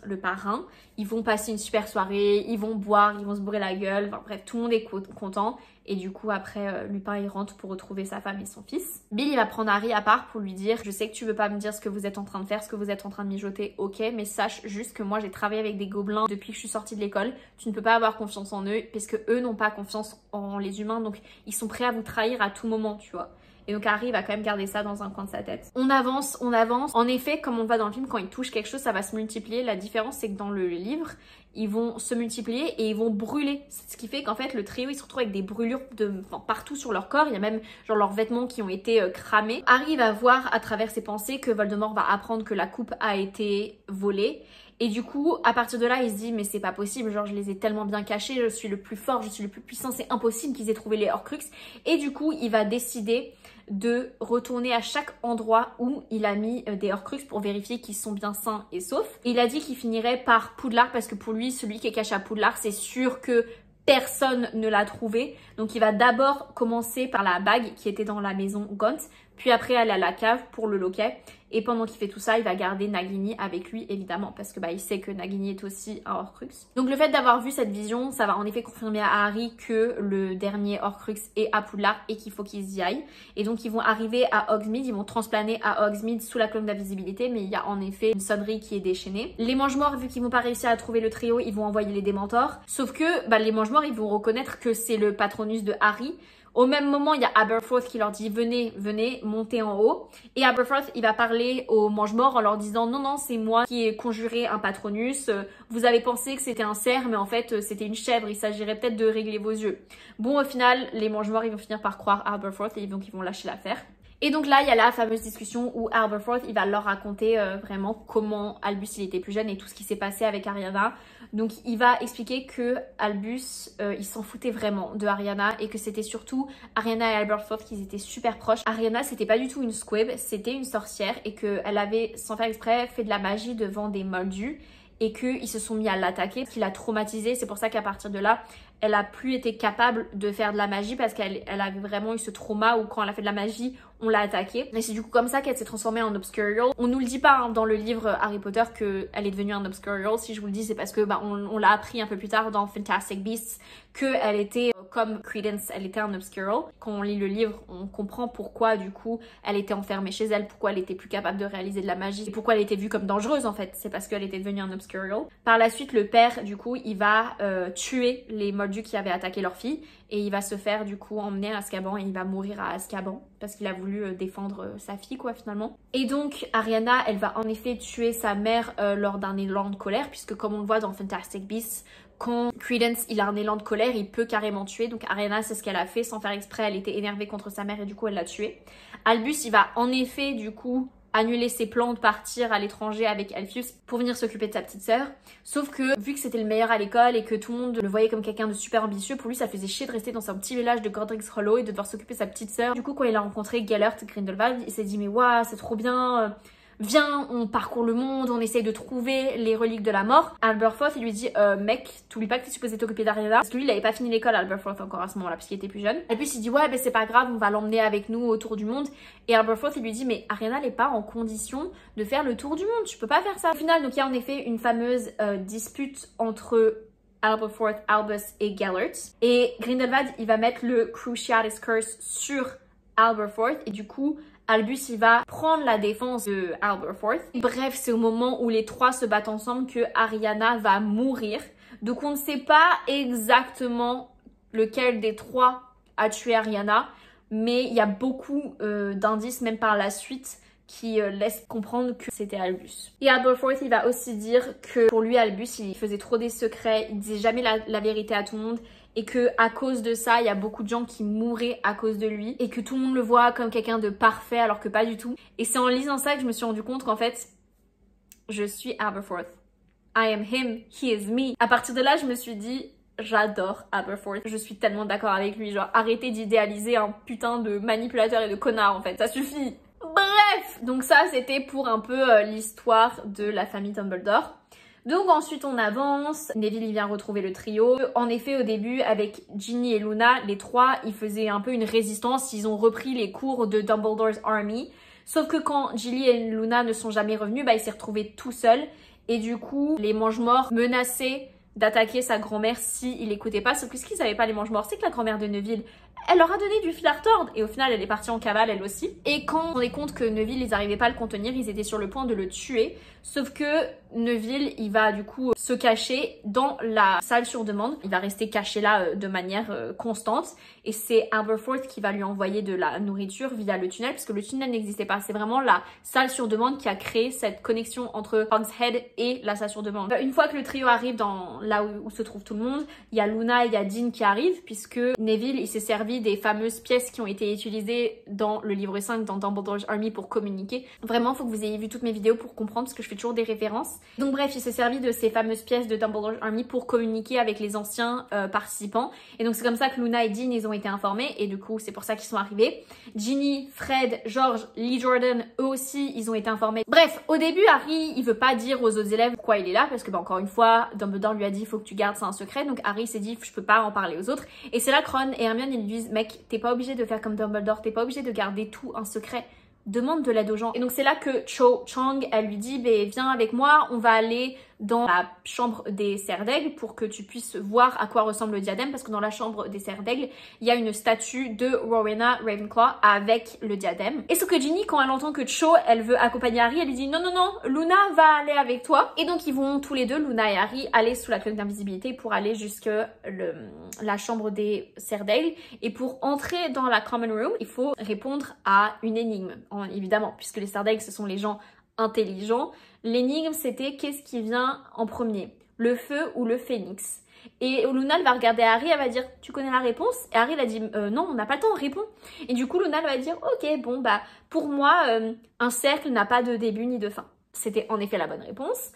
le parrain. Ils vont passer une super soirée, ils vont boire, ils vont se bourrer la gueule, enfin bref, tout le monde est content. Et du coup, après, Lupin, il rentre pour retrouver sa femme et son fils. Bill, il va prendre Harry à part pour lui dire « Je sais que tu veux pas me dire ce que vous êtes en train de faire, ce que vous êtes en train de mijoter, ok, mais sache juste que moi, j'ai travaillé avec des gobelins depuis que je suis sortie de l'école. Tu ne peux pas avoir confiance en eux, parce que eux n'ont pas confiance en les humains, donc ils sont prêts à vous trahir à tout moment, tu vois. » Et donc Harry va quand même garder ça dans un coin de sa tête. On avance, on avance. En effet, comme on le voit dans le film, quand il touche quelque chose, ça va se multiplier. La différence, c'est que dans le livre, ils vont se multiplier et ils vont brûler. Ce qui fait qu'en fait, le trio, ils se retrouvent avec des brûlures partout sur leur corps. Il y a même genre leurs vêtements qui ont été cramés. Harry va voir à travers ses pensées que Voldemort va apprendre que la coupe a été volée. Et du coup, à partir de là, il se dit mais c'est pas possible, genre je les ai tellement bien cachés, je suis le plus fort, je suis le plus puissant, c'est impossible qu'ils aient trouvé les Horcruxes. Et du coup, il va décider de retourner à chaque endroit où il a mis des Horcruxes pour vérifier qu'ils sont bien sains et saufs. Il a dit qu'il finirait par Poudlard parce que pour lui, celui qui est caché à Poudlard, c'est sûr que personne ne l'a trouvé. Donc il va d'abord commencer par la bague qui était dans la maison Gaunt, puis après aller à la cave pour le loquet. Et pendant qu'il fait tout ça, il va garder Nagini avec lui, évidemment, parce que bah, il sait que Nagini est aussi un Horcrux. Donc le fait d'avoir vu cette vision, ça va en effet confirmer à Harry que le dernier Horcrux est à Poudlard et qu'il faut qu'ils y aillent. Et donc ils vont arriver à Hogsmeade, ils vont transplaner à Hogsmeade sous la cloque d'invisibilité, mais il y a en effet une sonnerie qui est déchaînée. Les Mange-Morts, vu qu'ils vont pas réussir à trouver le trio, ils vont envoyer les Démentors. Sauf que bah, les Mange-Morts, ils vont reconnaître que c'est le Patronus de Harry. Au même moment, il y a Aberforth qui leur dit « Venez, venez, montez en haut ». Et Aberforth, il va parler aux Mange-Morts en leur disant « Non, non, c'est moi qui ai conjuré un Patronus. Vous avez pensé que c'était un cerf, mais en fait, c'était une chèvre. Il s'agirait peut-être de régler vos yeux. » Bon, au final, les Mange-Morts, ils vont finir par croire à Aberforth et donc ils vont lâcher l'affaire. Et donc là, il y a la fameuse discussion où Aberforth, il va leur raconter vraiment comment Albus, il était plus jeune et tout ce qui s'est passé avec Ariana. Donc il va expliquer que Albus, il s'en foutait vraiment de Ariana et que c'était surtout Ariana et Aberforth qui étaient super proches. Ariana, c'était pas du tout une squib, c'était une sorcière et qu'elle avait, sans faire exprès, fait de la magie devant des moldus et qu'ils se sont mis à l'attaquer, ce qui l'a traumatisée. C'est pour ça qu'à partir de là, elle a plus été capable de faire de la magie parce qu'elle avait vraiment eu ce trauma où quand elle a fait de la magie, on l'a attaquée. Et c'est du coup comme ça qu'elle s'est transformée en Obscurial. On nous le dit pas hein, dans le livre Harry Potter qu'elle est devenue un Obscurial. Si je vous le dis, c'est parce que bah, on l'a appris un peu plus tard dans Fantastic Beasts qu'elle était comme Credence, elle était un Obscurial. Quand on lit le livre, on comprend pourquoi du coup elle était enfermée chez elle, pourquoi elle était plus capable de réaliser de la magie et pourquoi elle était vue comme dangereuse en fait. C'est parce qu'elle était devenue un Obscurial. Par la suite, le père du coup, il va tuer les Moldus qui avaient attaqué leur fille et il va se faire du coup emmener à Azkaban et il va mourir à Azkaban parce qu'il a voulu défendre sa fille quoi finalement. Et donc Ariana, elle va en effet tuer sa mère lors d'un élan de colère puisque comme on le voit dans Fantastic Beasts, quand Credence il a un élan de colère, il peut carrément tuer. Donc Ariana, c'est ce qu'elle a fait sans faire exprès, elle était énervée contre sa mère et du coup elle l'a tuée. Albus, il va en effet du coup annuler ses plans de partir à l'étranger avec Alpheus pour venir s'occuper de sa petite sœur. Sauf que vu que c'était le meilleur à l'école et que tout le monde le voyait comme quelqu'un de super ambitieux, pour lui ça faisait chier de rester dans son petit village de Godric's Hollow et de devoir s'occuper de sa petite sœur. Du coup quand il a rencontré Gellert Grindelwald, il s'est dit mais waouh c'est trop bien, viens, on parcourt le monde, on essaye de trouver les reliques de la mort. Aberforth, il lui dit mec, t'oublies pas que t'es supposé t'occuper d'Ariana. Parce que lui, il avait pas fini l'école, Aberforth, encore à ce moment-là, parce qu'il était plus jeune. Et puis il dit ouais, ben c'est pas grave, on va l'emmener avec nous autour du monde. Et Aberforth, il lui dit mais Ariana n'est pas en condition de faire le tour du monde, tu peux pas faire ça. Au final, donc il y a en effet une fameuse dispute entre Aberforth, Albus et Gellert. Et Grindelwald, il va mettre le Cruciatus Curse sur Aberforth et du coup Albus il va prendre la défense de Aberforth. Bref, c'est au moment où les trois se battent ensemble que Ariana va mourir. Donc on ne sait pas exactement lequel des trois a tué Ariana, mais il y a beaucoup d'indices, même par la suite, qui laissent comprendre que c'était Albus. Et Aberforth, il va aussi dire que pour lui, Albus, il faisait trop des secrets, il disait jamais la vérité à tout le monde, et que à cause de ça, il y a beaucoup de gens qui mouraient à cause de lui, et que tout le monde le voit comme quelqu'un de parfait, alors que pas du tout. Et c'est en lisant ça que je me suis rendu compte qu'en fait, je suis Aberforth. I am him, he is me. À partir de là, je me suis dit, j'adore Aberforth. Je suis tellement d'accord avec lui. Genre, arrêtez d'idéaliser un putain de manipulateur et de connard, en fait. Ça suffit. Bref, donc ça, c'était pour un peu l'histoire de la famille Dumbledore. Donc ensuite, on avance. Neville, il vient retrouver le trio. En effet, au début, avec Ginny et Luna, les trois, ils faisaient un peu une résistance. Ils ont repris les cours de Dumbledore's Army. Sauf que quand Ginny et Luna ne sont jamais revenus, bah, il s'est retrouvé tout seul. Et du coup, les mange-morts menaçaient d'attaquer sa grand-mère s'il n'écoutait pas. Sauf que ce qu'ils savaient pas, les mange-morts, c'est que la grand-mère de Neville, elle leur a donné du fil à retordre. Et au final, elle est partie en cavale, elle aussi. Et quand on est compte que Neville, ils n'arrivaient pas à le contenir, ils étaient sur le point de le tuer. Sauf que Neville, il va du coup se cacher dans la salle sur demande. Il va rester caché là de manière constante. Et c'est Aberforth qui va lui envoyer de la nourriture via le tunnel, parce que le tunnel n'existait pas. C'est vraiment la salle sur demande qui a créé cette connexion entre Hogshead et la salle sur demande. Une fois que le trio arrive dans là où se trouve tout le monde, il y a Luna et il y a Dean qui arrivent, puisque Neville, il s'est servi des fameuses pièces qui ont été utilisées dans le livre 5, dans Dumbledore's Army, pour communiquer. Vraiment, il faut que vous ayez vu toutes mes vidéos pour comprendre, parce que je fais toujours des références. Donc bref, il s'est servi de ces fameuses pièces de Dumbledore's Army pour communiquer avec les anciens participants. Et donc c'est comme ça que Luna et Dean, ils ont été informés, et du coup, c'est pour ça qu'ils sont arrivés. Ginny, Fred, George, Lee Jordan, eux aussi, ils ont été informés. Bref, au début, Harry, il veut pas dire aux autres élèves pourquoi il est là, parce que, bah, encore une fois, Dumbledore lui a dit, il faut que tu gardes ça un secret. Donc Harry s'est dit, je peux pas en parler aux autres. Et c'est là que Ron et Hermione, ils lui disent, mec, t'es pas obligé de faire comme Dumbledore, t'es pas obligé de garder tout un secret. Demande de l'aide aux gens. Et donc c'est là que Cho Chang, elle lui dit, bah, viens avec moi, on va aller dans la chambre des serres d'aigle pour que tu puisses voir à quoi ressemble le diadème, parce que dans la chambre des serres d'aigle, il y a une statue de Rowena Ravenclaw avec le diadème. Et ce que Ginny, quand elle entend que Cho, elle veut accompagner Harry, elle lui dit non, non, non, Luna va aller avec toi. Et donc ils vont tous les deux, Luna et Harry, aller sous la cloque d'invisibilité pour aller jusque la chambre des serres d'aigle. Et pour entrer dans la common room, il faut répondre à une énigme, évidemment, puisque les serres d'aigle, ce sont les gens intelligents. L'énigme, c'était qu'est-ce qui vient en premier, le feu ou le phénix? Et Luna, elle va regarder Harry, elle va dire, tu connais la réponse? Et Harry, elle a dit, non, on n'a pas le temps, réponds. Et du coup, Luna, elle va dire, ok, bon, bah, pour moi, un cercle n'a pas de début ni de fin. C'était en effet la bonne réponse.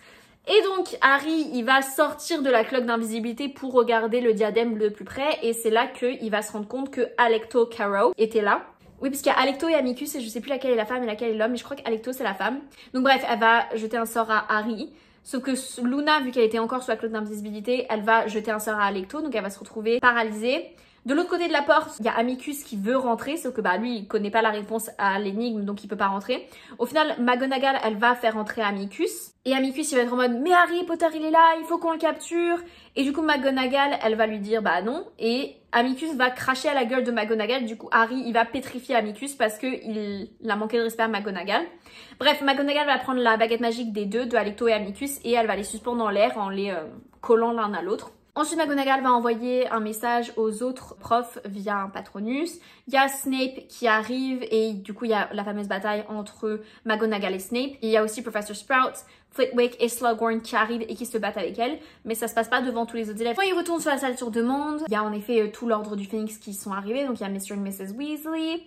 Et donc, Harry, il va sortir de la cloque d'invisibilité pour regarder le diadème de plus près. Et c'est là qu'il va se rendre compte que Alecto Carrow était là. Oui, parce qu'il y a Alecto et Amicus, et je sais plus laquelle est la femme et laquelle est l'homme, mais je crois qu'Alecto c'est la femme. Donc bref, elle va jeter un sort à Harry. Sauf que Luna, vu qu'elle était encore sous la cloque d'invisibilité, elle va jeter un sort à Alecto, donc elle va se retrouver paralysée. De l'autre côté de la porte, il y a Amicus qui veut rentrer, sauf que bah lui, il connaît pas la réponse à l'énigme, donc il peut pas rentrer. Au final, McGonagall, elle va faire rentrer Amicus. Et Amicus, il va être en mode, mais Harry Potter, il est là, il faut qu'on le capture. Et du coup, McGonagall, elle va lui dire, bah non. Et Amicus va cracher à la gueule de McGonagall. Du coup, Harry, il va pétrifier Amicus parce qu'il a manqué de respect à McGonagall. Bref, McGonagall va prendre la baguette magique des deux, de Alecto et Amicus, et elle va les suspendre en l'air en les collant l'un à l'autre. Ensuite, McGonagall va envoyer un message aux autres profs via un Patronus. Il y a Snape qui arrive et du coup, il y a la fameuse bataille entre McGonagall et Snape. Et il y a aussi Professor Sprout, Flitwick et Slughorn qui arrivent et qui se battent avec elle. Mais ça se passe pas devant tous les autres élèves. Quand ils retournent sur la salle sur demande, il y a en effet tout l'ordre du Phénix qui sont arrivés. Donc il y a Mr. et Mrs. Weasley.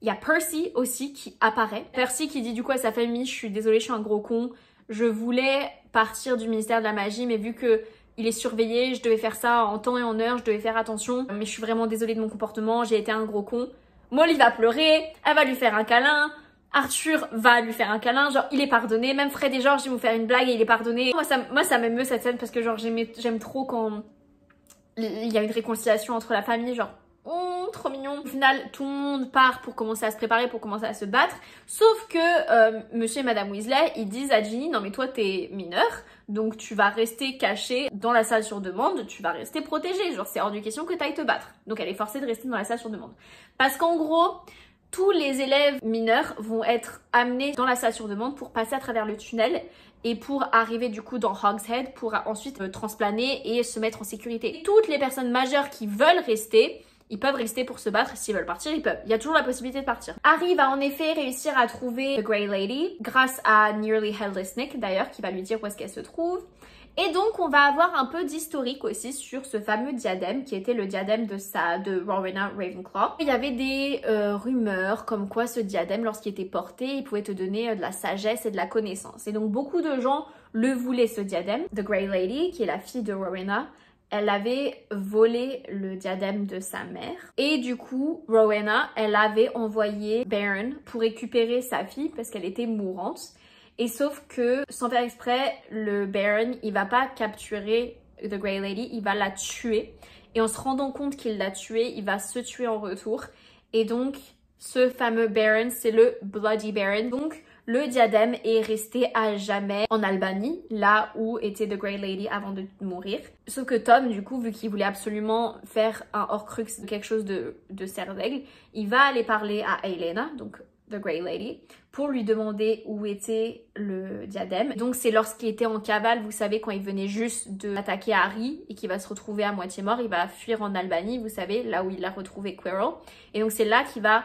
Il y a Percy aussi qui apparaît. Percy qui dit du coup à sa famille, je suis désolée, je suis un gros con. Je voulais partir du ministère de la magie, mais vu que il est surveillé, je devais faire ça en temps et en heure, je devais faire attention. Mais je suis vraiment désolée de mon comportement, j'ai été un gros con. Molly va pleurer, elle va lui faire un câlin. Arthur va lui faire un câlin, genre il est pardonné. Même Fred et George, ils vont faire une blague et il est pardonné. Moi ça m'émeut cette scène parce que genre j'aime trop quand il y a une réconciliation entre la famille, genre oh, trop mignon. Au final, tout le monde part pour commencer à se préparer, pour commencer à se battre. Sauf que monsieur et madame Weasley, ils disent à Ginny, non mais toi t'es mineur, donc tu vas rester caché dans la salle sur demande, tu vas rester protégée. Genre c'est hors de question que t'ailles te battre. Donc elle est forcée de rester dans la salle sur demande. Parce qu'en gros, tous les élèves mineurs vont être amenés dans la salle sur demande pour passer à travers le tunnel et pour arriver du coup dans Hogshead pour ensuite transplaner et se mettre en sécurité. Toutes les personnes majeures qui veulent rester, ils peuvent rester pour se battre. S'ils veulent partir, ils peuvent. Il y a toujours la possibilité de partir. Harry va en effet réussir à trouver The Grey Lady grâce à Nearly Headless Nick d'ailleurs, qui va lui dire où est-ce qu'elle se trouve. Et donc, on va avoir un peu d'historique aussi sur ce fameux diadème qui était le diadème de Rowena Ravenclaw. Il y avait des rumeurs comme quoi ce diadème, lorsqu'il était porté, il pouvait te donner de la sagesse et de la connaissance. Et donc, beaucoup de gens le voulaient, ce diadème. The Grey Lady, qui est la fille de Rowena, elle avait volé le diadème de sa mère. Et du coup, Rowena, elle avait envoyé Baron pour récupérer sa fille parce qu'elle était mourante. Et sauf que, sans faire exprès, le Baron, il va pas capturer The Grey Lady, il va la tuer. Et en se rendant compte qu'il l'a tuée, il va se tuer en retour. Et donc, ce fameux Baron, c'est le Bloody Baron. Donc, le diadème est resté à jamais en Albanie, là où était The Grey Lady avant de mourir. Sauf que Tom, du coup, vu qu'il voulait absolument faire un Horcrux, quelque chose de serre d'aigle, il va aller parler à Helena, donc The Grey Lady, pour lui demander où était le diadème. Donc c'est lorsqu'il était en cavale, vous savez, quand il venait juste d'attaquer Harry et qu'il va se retrouver à moitié mort, il va fuir en Albanie, vous savez, là où il a retrouvé Quirrell. Et donc c'est là qu'il va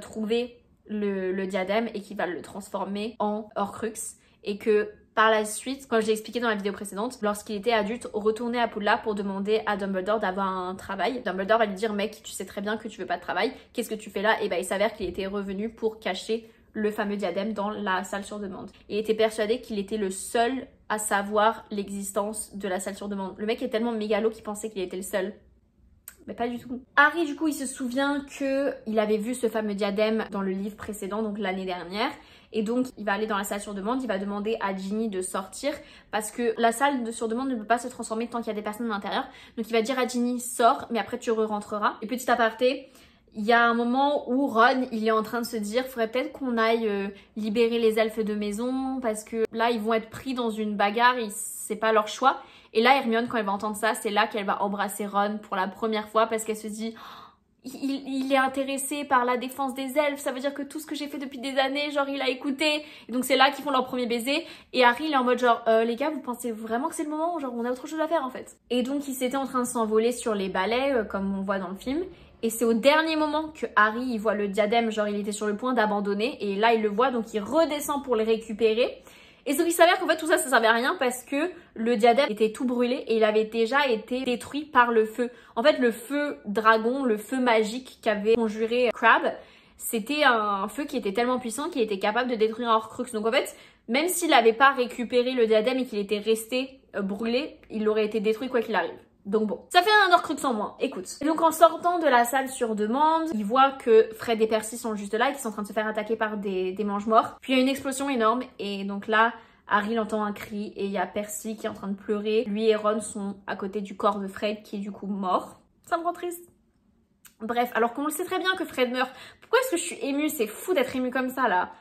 trouver le diadème et qu'il va le transformer en Horcrux. Et que par la suite, comme je l'ai expliqué dans la vidéo précédente, lorsqu'il était adulte, retourner à Poudlard pour demander à Dumbledore d'avoir un travail. Dumbledore va lui dire « Mec, tu sais très bien que tu veux pas de travail, qu'est-ce que tu fais là ?» Et ben il s'avère qu'il était revenu pour cacher le fameux diadème dans la salle sur demande. Il était persuadé qu'il était le seul à savoir l'existence de la salle sur demande. Le mec est tellement mégalo qu'il pensait qu'il était le seul. Mais pas du tout. Harry, du coup, il se souvient qu'il avait vu ce fameux diadème dans le livre précédent, donc l'année dernière. Et donc, il va aller dans la salle sur demande, il va demander à Ginny de sortir parce que la salle de sur demande ne peut pas se transformer tant qu'il y a des personnes à l'intérieur. Donc, il va dire à Ginny, sors, mais après tu re-rentreras. Et petit aparté, il y a un moment où Ron, il est en train de se dire, faudrait peut-être qu'on aille libérer les elfes de maison parce que là, ils vont être pris dans une bagarre et c'est pas leur choix. Et là, Hermione, quand elle va entendre ça, c'est là qu'elle va embrasser Ron pour la première fois parce qu'elle se dit... Il est intéressé par la défense des elfes, ça veut dire que tout ce que j'ai fait depuis des années, genre il a écouté. Et donc c'est là qu'ils font leur premier baiser. Et Harry il est en mode genre, les gars vous pensez vraiment que c'est le moment? Genre on a autre chose à faire en fait. Et donc il s'était en train de s'envoler sur les balais, comme on voit dans le film. Et c'est au dernier moment que Harry il voit le diadème, genre il était sur le point d'abandonner. Et là il le voit, donc il redescend pour le récupérer. Et sauf qu'il s'avère qu'en fait tout ça, ça servait à rien parce que le diadème était tout brûlé et il avait déjà été détruit par le feu. En fait, le feu dragon, le feu magique qu'avait conjuré Crabbe, c'était un feu qui était tellement puissant qu'il était capable de détruire un Horcrux. Donc en fait, même s'il n'avait pas récupéré le diadème et qu'il était resté brûlé, il aurait été détruit quoi qu'il arrive. Donc bon, ça fait un Horcrux en moins, écoute. Et donc en sortant de la salle sur demande, il voit que Fred et Percy sont juste là et qu'ils sont en train de se faire attaquer par des mange-morts. Puis il y a une explosion énorme et donc là, Harry entend un cri et il y a Percy qui est en train de pleurer. Lui et Ron sont à côté du corps de Fred qui est du coup mort. Ça me rend triste. Bref, alors qu'on le sait très bien que Fred meurt, pourquoi est-ce que je suis émue? C'est fou d'être émue comme ça là.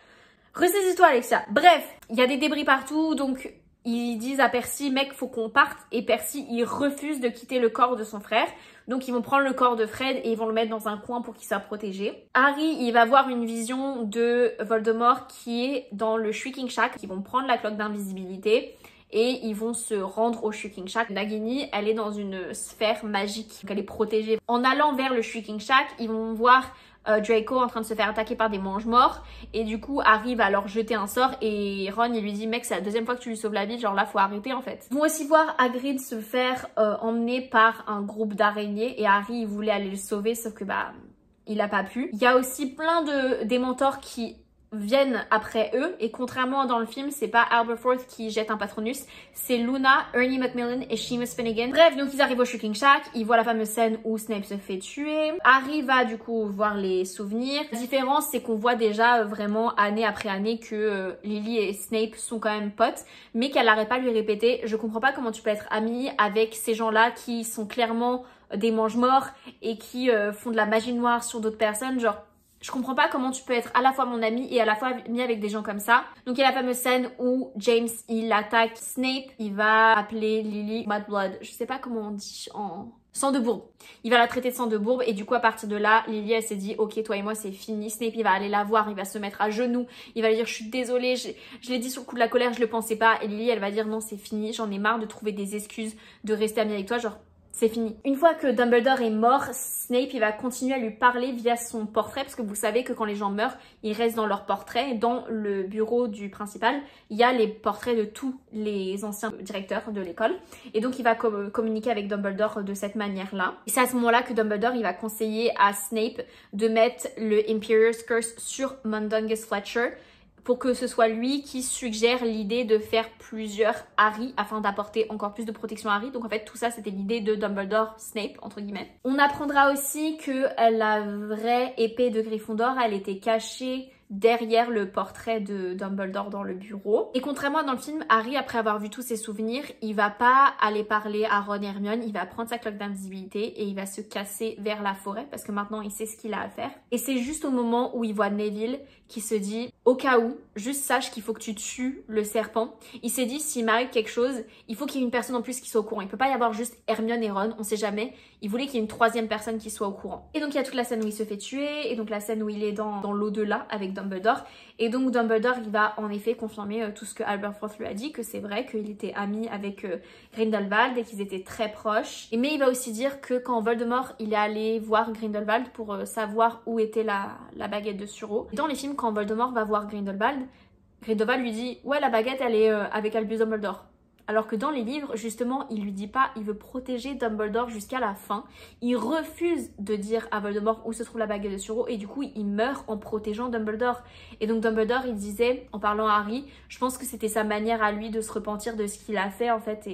Ressaisis-toi Alexia. Bref, il y a des débris partout donc... Ils disent à Percy, mec, faut qu'on parte. Et Percy, il refuse de quitter le corps de son frère. Donc, ils vont prendre le corps de Fred et ils vont le mettre dans un coin pour qu'il soit protégé. Harry, il va voir une vision de Voldemort qui est dans le Shrieking Shack. Ils vont prendre la cloque d'invisibilité et ils vont se rendre au Shrieking Shack. Nagini, elle est dans une sphère magique. Donc, elle est protégée. En allant vers le Shrieking Shack, ils vont voir... Draco en train de se faire attaquer par des mange-morts et du coup Harry va leur jeter un sort et Ron il lui dit mec c'est la deuxième fois que tu lui sauves la vie, genre là faut arrêter en fait. Ils vont aussi voir Hagrid se faire emmener par un groupe d'araignées et Harry il voulait aller le sauver sauf que bah il a pas pu. Il y a aussi plein de Démentors qui viennent après eux et contrairement dans le film c'est pas Aberforth qui jette un Patronus, c'est Luna, Ernie Macmillan et Seamus Finnegan. Bref donc ils arrivent au Shrieking Shack, ils voient la fameuse scène où Snape se fait tuer. Harry va du coup voir les souvenirs. La différence c'est qu'on voit déjà vraiment année après année que Lily et Snape sont quand même potes mais qu'elle n'arrête pas de lui répéter je comprends pas comment tu peux être amie avec ces gens là qui sont clairement des mange-morts et qui font de la magie noire sur d'autres personnes, genre je comprends pas comment tu peux être à la fois mon ami et à la fois ami avec des gens comme ça. Donc il y a la fameuse scène où James il attaque Snape, il va appeler Lily Mad Blood, je sais pas comment on dit en... sang de bourbe. Il va la traiter de sang de bourbe et du coup à partir de là, Lily elle s'est dit ok toi et moi c'est fini. Snape il va aller la voir, il va se mettre à genoux, il va lui dire je suis désolée, je l'ai dit sur le coup de la colère, je le pensais pas. Et Lily elle va dire non c'est fini, j'en ai marre de trouver des excuses de rester amie avec toi, genre c'est fini. Une fois que Dumbledore est mort, Snape il va continuer à lui parler via son portrait parce que vous savez que quand les gens meurent, ils restent dans leur portrait. Dans le bureau du principal, il y a les portraits de tous les anciens directeurs de l'école et donc il va communiquer avec Dumbledore de cette manière-là. Et c'est à ce moment-là que Dumbledore il va conseiller à Snape de mettre le Imperius Curse sur Mundungus Fletcher pour que ce soit lui qui suggère l'idée de faire plusieurs Harry afin d'apporter encore plus de protection à Harry. Donc en fait tout ça c'était l'idée de Dumbledore Snape entre guillemets. On apprendra aussi que la vraie épée de Gryffondor elle était cachée derrière le portrait de Dumbledore dans le bureau. Et contrairement à dans le film, Harry, après avoir vu tous ses souvenirs, il va pas aller parler à Ron et Hermione, il va prendre sa cloque d'invisibilité et il va se casser vers la forêt parce que maintenant il sait ce qu'il a à faire. Et c'est juste au moment où il voit Neville qui se dit, au cas où, juste sache qu'il faut que tu tues le serpent. Il s'est dit, s'il m'arrive quelque chose, il faut qu'il y ait une personne en plus qui soit au courant. Il peut pas y avoir juste Hermione et Ron, on sait jamais. Il voulait qu'il y ait une troisième personne qui soit au courant. Et donc il y a toute la scène où il se fait tuer, et donc la scène où il est dans l'au-delà avec Dumbledore. Et donc Dumbledore il va en effet confirmer tout ce que Aberforth lui a dit, que c'est vrai qu'il était ami avec Grindelwald et qu'ils étaient très proches. Mais il va aussi dire que quand Voldemort il est allé voir Grindelwald pour savoir où était la baguette de Suro. Dans les films, quand Voldemort va voir Grindelwald lui dit « Ouais, la baguette elle est avec Albus Dumbledore ». Alors que dans les livres, justement, il lui dit pas, il veut protéger Dumbledore jusqu'à la fin. Il refuse de dire à Voldemort où se trouve la baguette de Suro et du coup, il meurt en protégeant Dumbledore. Et donc Dumbledore, il disait, en parlant à Harry, je pense que c'était sa manière à lui de se repentir de ce qu'il a fait en fait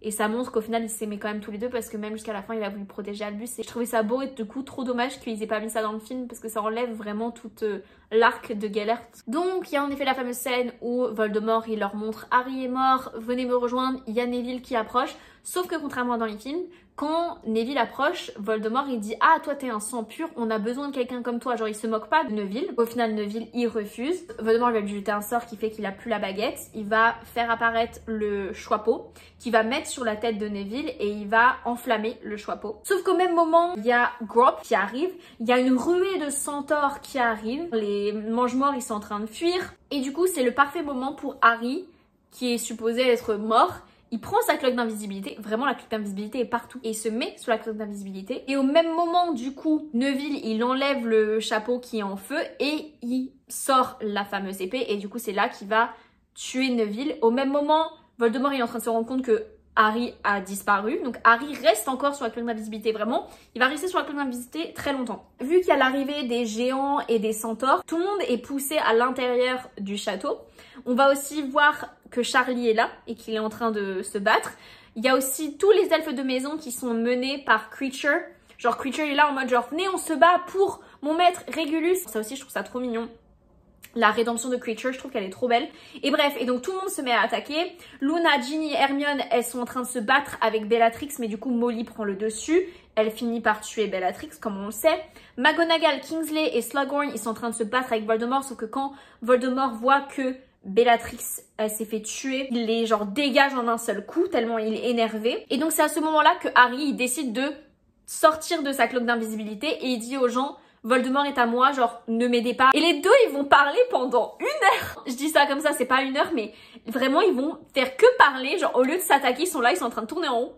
et ça montre qu'au final, ils s'aimaient quand même tous les deux parce que même jusqu'à la fin, il a voulu protéger Albus. Et je trouvais ça beau et du coup, trop dommage qu'ils aient pas mis ça dans le film parce que ça enlève vraiment toute l'arc de Gellert. Donc, il y a en effet la fameuse scène où Voldemort, il leur montre Harry est mort, venez me rejoindre, il y a Neville qui approche. Sauf que contrairement à dans les films, quand Neville approche, Voldemort il dit « Ah, toi t'es un sang pur, on a besoin de quelqu'un comme toi ». Genre il se moque pas de Neville. Au final Neville il refuse. Voldemort va lui jeter un sort qui fait qu'il a plus la baguette. Il va faire apparaître le Choixpeau qu'il va mettre sur la tête de Neville et il va enflammer le Choixpeau. Sauf qu'au même moment, il y a Grawp qui arrive. Il y a une ruée de centaures qui arrive. Les mange-morts ils sont en train de fuir. Et du coup c'est le parfait moment pour Harry qui est supposé être mort. Il prend sa cloque d'invisibilité, vraiment la cloque d'invisibilité est partout, et il se met sur la cloque d'invisibilité. Et au même moment, du coup, Neville, il enlève le chapeau qui est en feu et il sort la fameuse épée. Et du coup, c'est là qu'il va tuer Neville. Au même moment, Voldemort il est en train de se rendre compte que Harry a disparu. Donc Harry reste encore sur la cloque d'invisibilité, vraiment. Il va rester sur la cloque d'invisibilité très longtemps. Vu qu'il y a l'arrivée des géants et des centaures, tout le monde est poussé à l'intérieur du château. On va aussi voir que Charlie est là et qu'il est en train de se battre. Il y a aussi tous les elfes de maison qui sont menés par Creature. Genre Creature est là en mode genre venez on se bat pour mon maître Régulus. Ça aussi je trouve ça trop mignon. La rédemption de Creature, je trouve qu'elle est trop belle. Et bref, et donc tout le monde se met à attaquer. Luna, Ginny et Hermione, elles sont en train de se battre avec Bellatrix, mais du coup Molly prend le dessus. Elle finit par tuer Bellatrix, comme on le sait. McGonagall, Kingsley et Slughorn, ils sont en train de se battre avec Voldemort, sauf que quand Voldemort voit que Bellatrix, elle s'est fait tuer, il les genre dégage en un seul coup, tellement il est énervé. Et donc c'est à ce moment-là que Harry, il décide de sortir de sa cloque d'invisibilité et il dit aux gens... Voldemort est à moi, genre ne m'aidez pas. Et les deux ils vont parler pendant 1 heure. Je dis ça comme ça, c'est pas 1 heure, mais vraiment ils vont faire que parler. Genre au lieu de s'attaquer, ils sont là, ils sont en train de tourner en rond.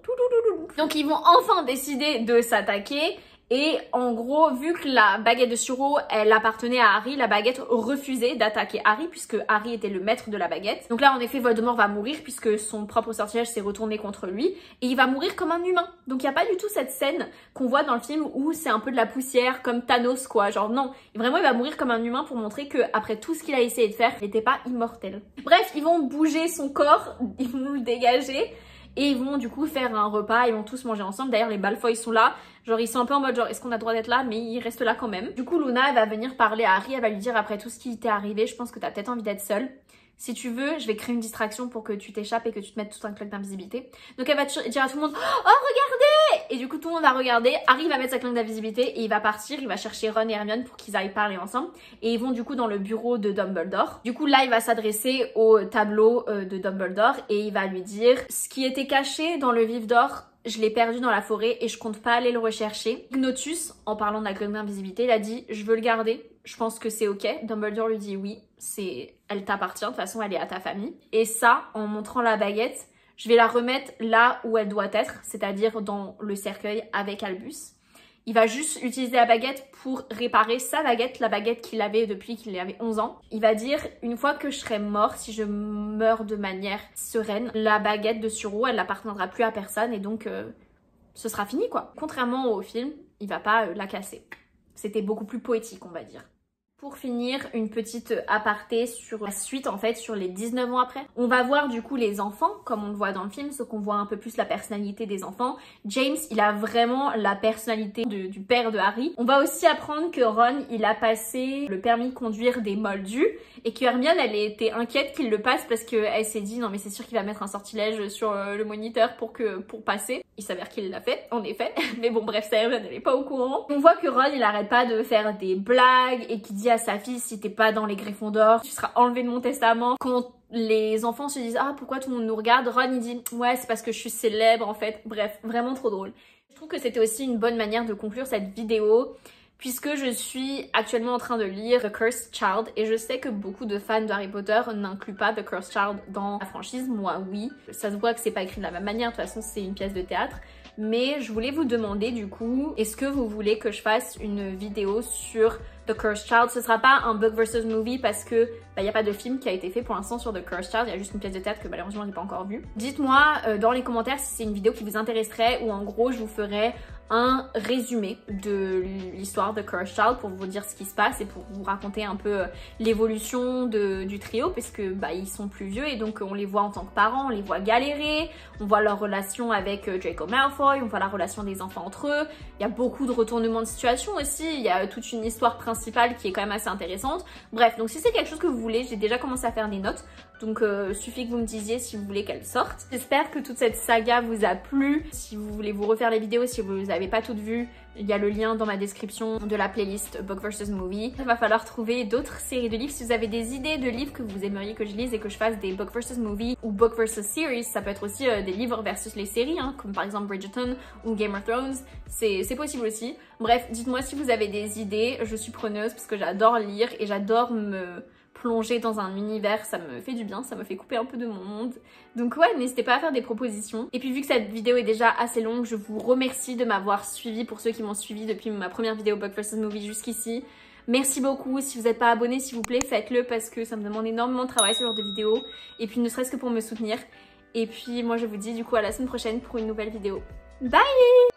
Donc ils vont enfin décider de s'attaquer. Et en gros, vu que la baguette de Suro, elle appartenait à Harry, la baguette refusait d'attaquer Harry puisque Harry était le maître de la baguette. Donc là, en effet, Voldemort va mourir puisque son propre sortilège s'est retourné contre lui et il va mourir comme un humain. Donc il n'y a pas du tout cette scène qu'on voit dans le film où c'est un peu de la poussière comme Thanos quoi. Genre non, vraiment il va mourir comme un humain pour montrer que après tout ce qu'il a essayé de faire, il n'était pas immortel. Bref, ils vont bouger son corps, ils vont le dégager. Et ils vont du coup faire un repas, ils vont tous manger ensemble. D'ailleurs les Malfoy sont là, genre ils sont un peu en mode genre est-ce qu'on a le droit d'être là, mais ils restent là quand même. Du coup Luna elle va venir parler à Harry, elle va lui dire après tout ce qui t'est arrivé, je pense que t'as peut-être envie d'être seule. Si tu veux, je vais créer une distraction pour que tu t'échappes et que tu te mettes tout un cloque d'invisibilité. Donc elle va dire à tout le monde « Oh regardez !» Et du coup tout le monde va regarder, Harry va mettre sa cloque d'invisibilité et il va partir, il va chercher Ron et Hermione pour qu'ils aillent parler ensemble. Et ils vont du coup dans le bureau de Dumbledore. Du coup là il va s'adresser au tableau de Dumbledore et il va lui dire « Ce qui était caché dans le vif d'or, je l'ai perdu dans la forêt et je compte pas aller le rechercher. » Ignotus, en parlant de la cloque d'invisibilité, il a dit « Je veux le garder. Je pense que c'est ok. » Dumbledore lui dit « Oui, elle t'appartient. De toute façon, elle est à ta famille. » Et ça, en montrant la baguette, je vais la remettre là où elle doit être, c'est-à-dire dans le cercueil avec Albus. Il va juste utiliser la baguette pour réparer sa baguette, la baguette qu'il avait depuis qu'il avait 11 ans. Il va dire, une fois que je serai mort, si je meurs de manière sereine, la baguette de Suro, elle n'appartiendra plus à personne et donc ce sera fini quoi. Contrairement au film, il va pas la casser. C'était beaucoup plus poétique, on va dire. Pour finir, une petite aparté sur la suite en fait, sur les 19 ans après. On va voir du coup les enfants, comme on le voit dans le film, sauf qu'on voit un peu plus la personnalité des enfants. James, il a vraiment la personnalité du père de Harry. On va aussi apprendre que Ron, il a passé le permis de conduire des Moldus et que Hermione, elle était inquiète qu'il le passe parce qu'elle s'est dit non mais c'est sûr qu'il va mettre un sortilège sur le moniteur pour passer. Il s'avère qu'il l'a fait, en effet. Mais bon bref, ça Hermione, elle est pas au courant. On voit que Ron, il arrête pas de faire des blagues et qu'il dit à sa fille, si t'es pas dans les Gryffondors, tu seras enlevé de mon testament. Quand les enfants se disent, ah pourquoi tout le monde nous regarde, Ron il dit, ouais c'est parce que je suis célèbre en fait. Bref, vraiment trop drôle. Je trouve que c'était aussi une bonne manière de conclure cette vidéo, puisque je suis actuellement en train de lire The Cursed Child et je sais que beaucoup de fans de Harry Potter n'incluent pas The Cursed Child dans la franchise. Moi oui, ça se voit que c'est pas écrit de la même manière, de toute façon c'est une pièce de théâtre. Mais je voulais vous demander du coup, est-ce que vous voulez que je fasse une vidéo sur The Cursed Child? Ce sera pas un book versus movie parce que y a pas de film qui a été fait pour l'instant sur The Cursed Child, il y a juste une pièce de théâtre que malheureusement j'ai pas encore vue. Dites-moi dans les commentaires si c'est une vidéo qui vous intéresserait ou en gros je vous ferai un résumé de l'histoire de Cursed Child pour vous dire ce qui se passe et pour vous raconter un peu l'évolution du trio puisque ils sont plus vieux et donc on les voit en tant que parents, on les voit galérer, on voit leur relation avec Draco Malfoy, on voit la relation des enfants entre eux, il y a beaucoup de retournements de situation aussi, il y a toute une histoire principale qui est quand même assez intéressante. Bref, donc si c'est quelque chose que vous voulez, j'ai déjà commencé à faire des notes, donc suffit que vous me disiez si vous voulez qu'elle sorte. J'espère que toute cette saga vous a plu. Si vous voulez vous refaire les vidéos, si vous les avez pas toutes vues, il y a le lien dans ma description de la playlist Book vs Movie. Il va falloir trouver d'autres séries de livres. Si vous avez des idées de livres que vous aimeriez que je lise et que je fasse des Book vs Movie ou Book vs Series, ça peut être aussi des livres versus les séries, hein, comme par exemple Bridgerton ou Game of Thrones, c'est possible aussi. Bref, dites-moi si vous avez des idées, je suis preneuse parce que j'adore lire et j'adore me plonger dans un univers, ça me fait du bien, ça me fait couper un peu de mon monde. Donc ouais, n'hésitez pas à faire des propositions. Et puis vu que cette vidéo est déjà assez longue, je vous remercie de m'avoir suivi pour ceux qui m'ont suivi depuis ma première vidéo Book vs Movie jusqu'ici. Merci beaucoup, si vous n'êtes pas abonné s'il vous plaît, faites-le parce que ça me demande énormément de travail ce genre de vidéo. Et puis ne serait-ce que pour me soutenir. Et puis moi je vous dis du coup à la semaine prochaine pour une nouvelle vidéo. Bye!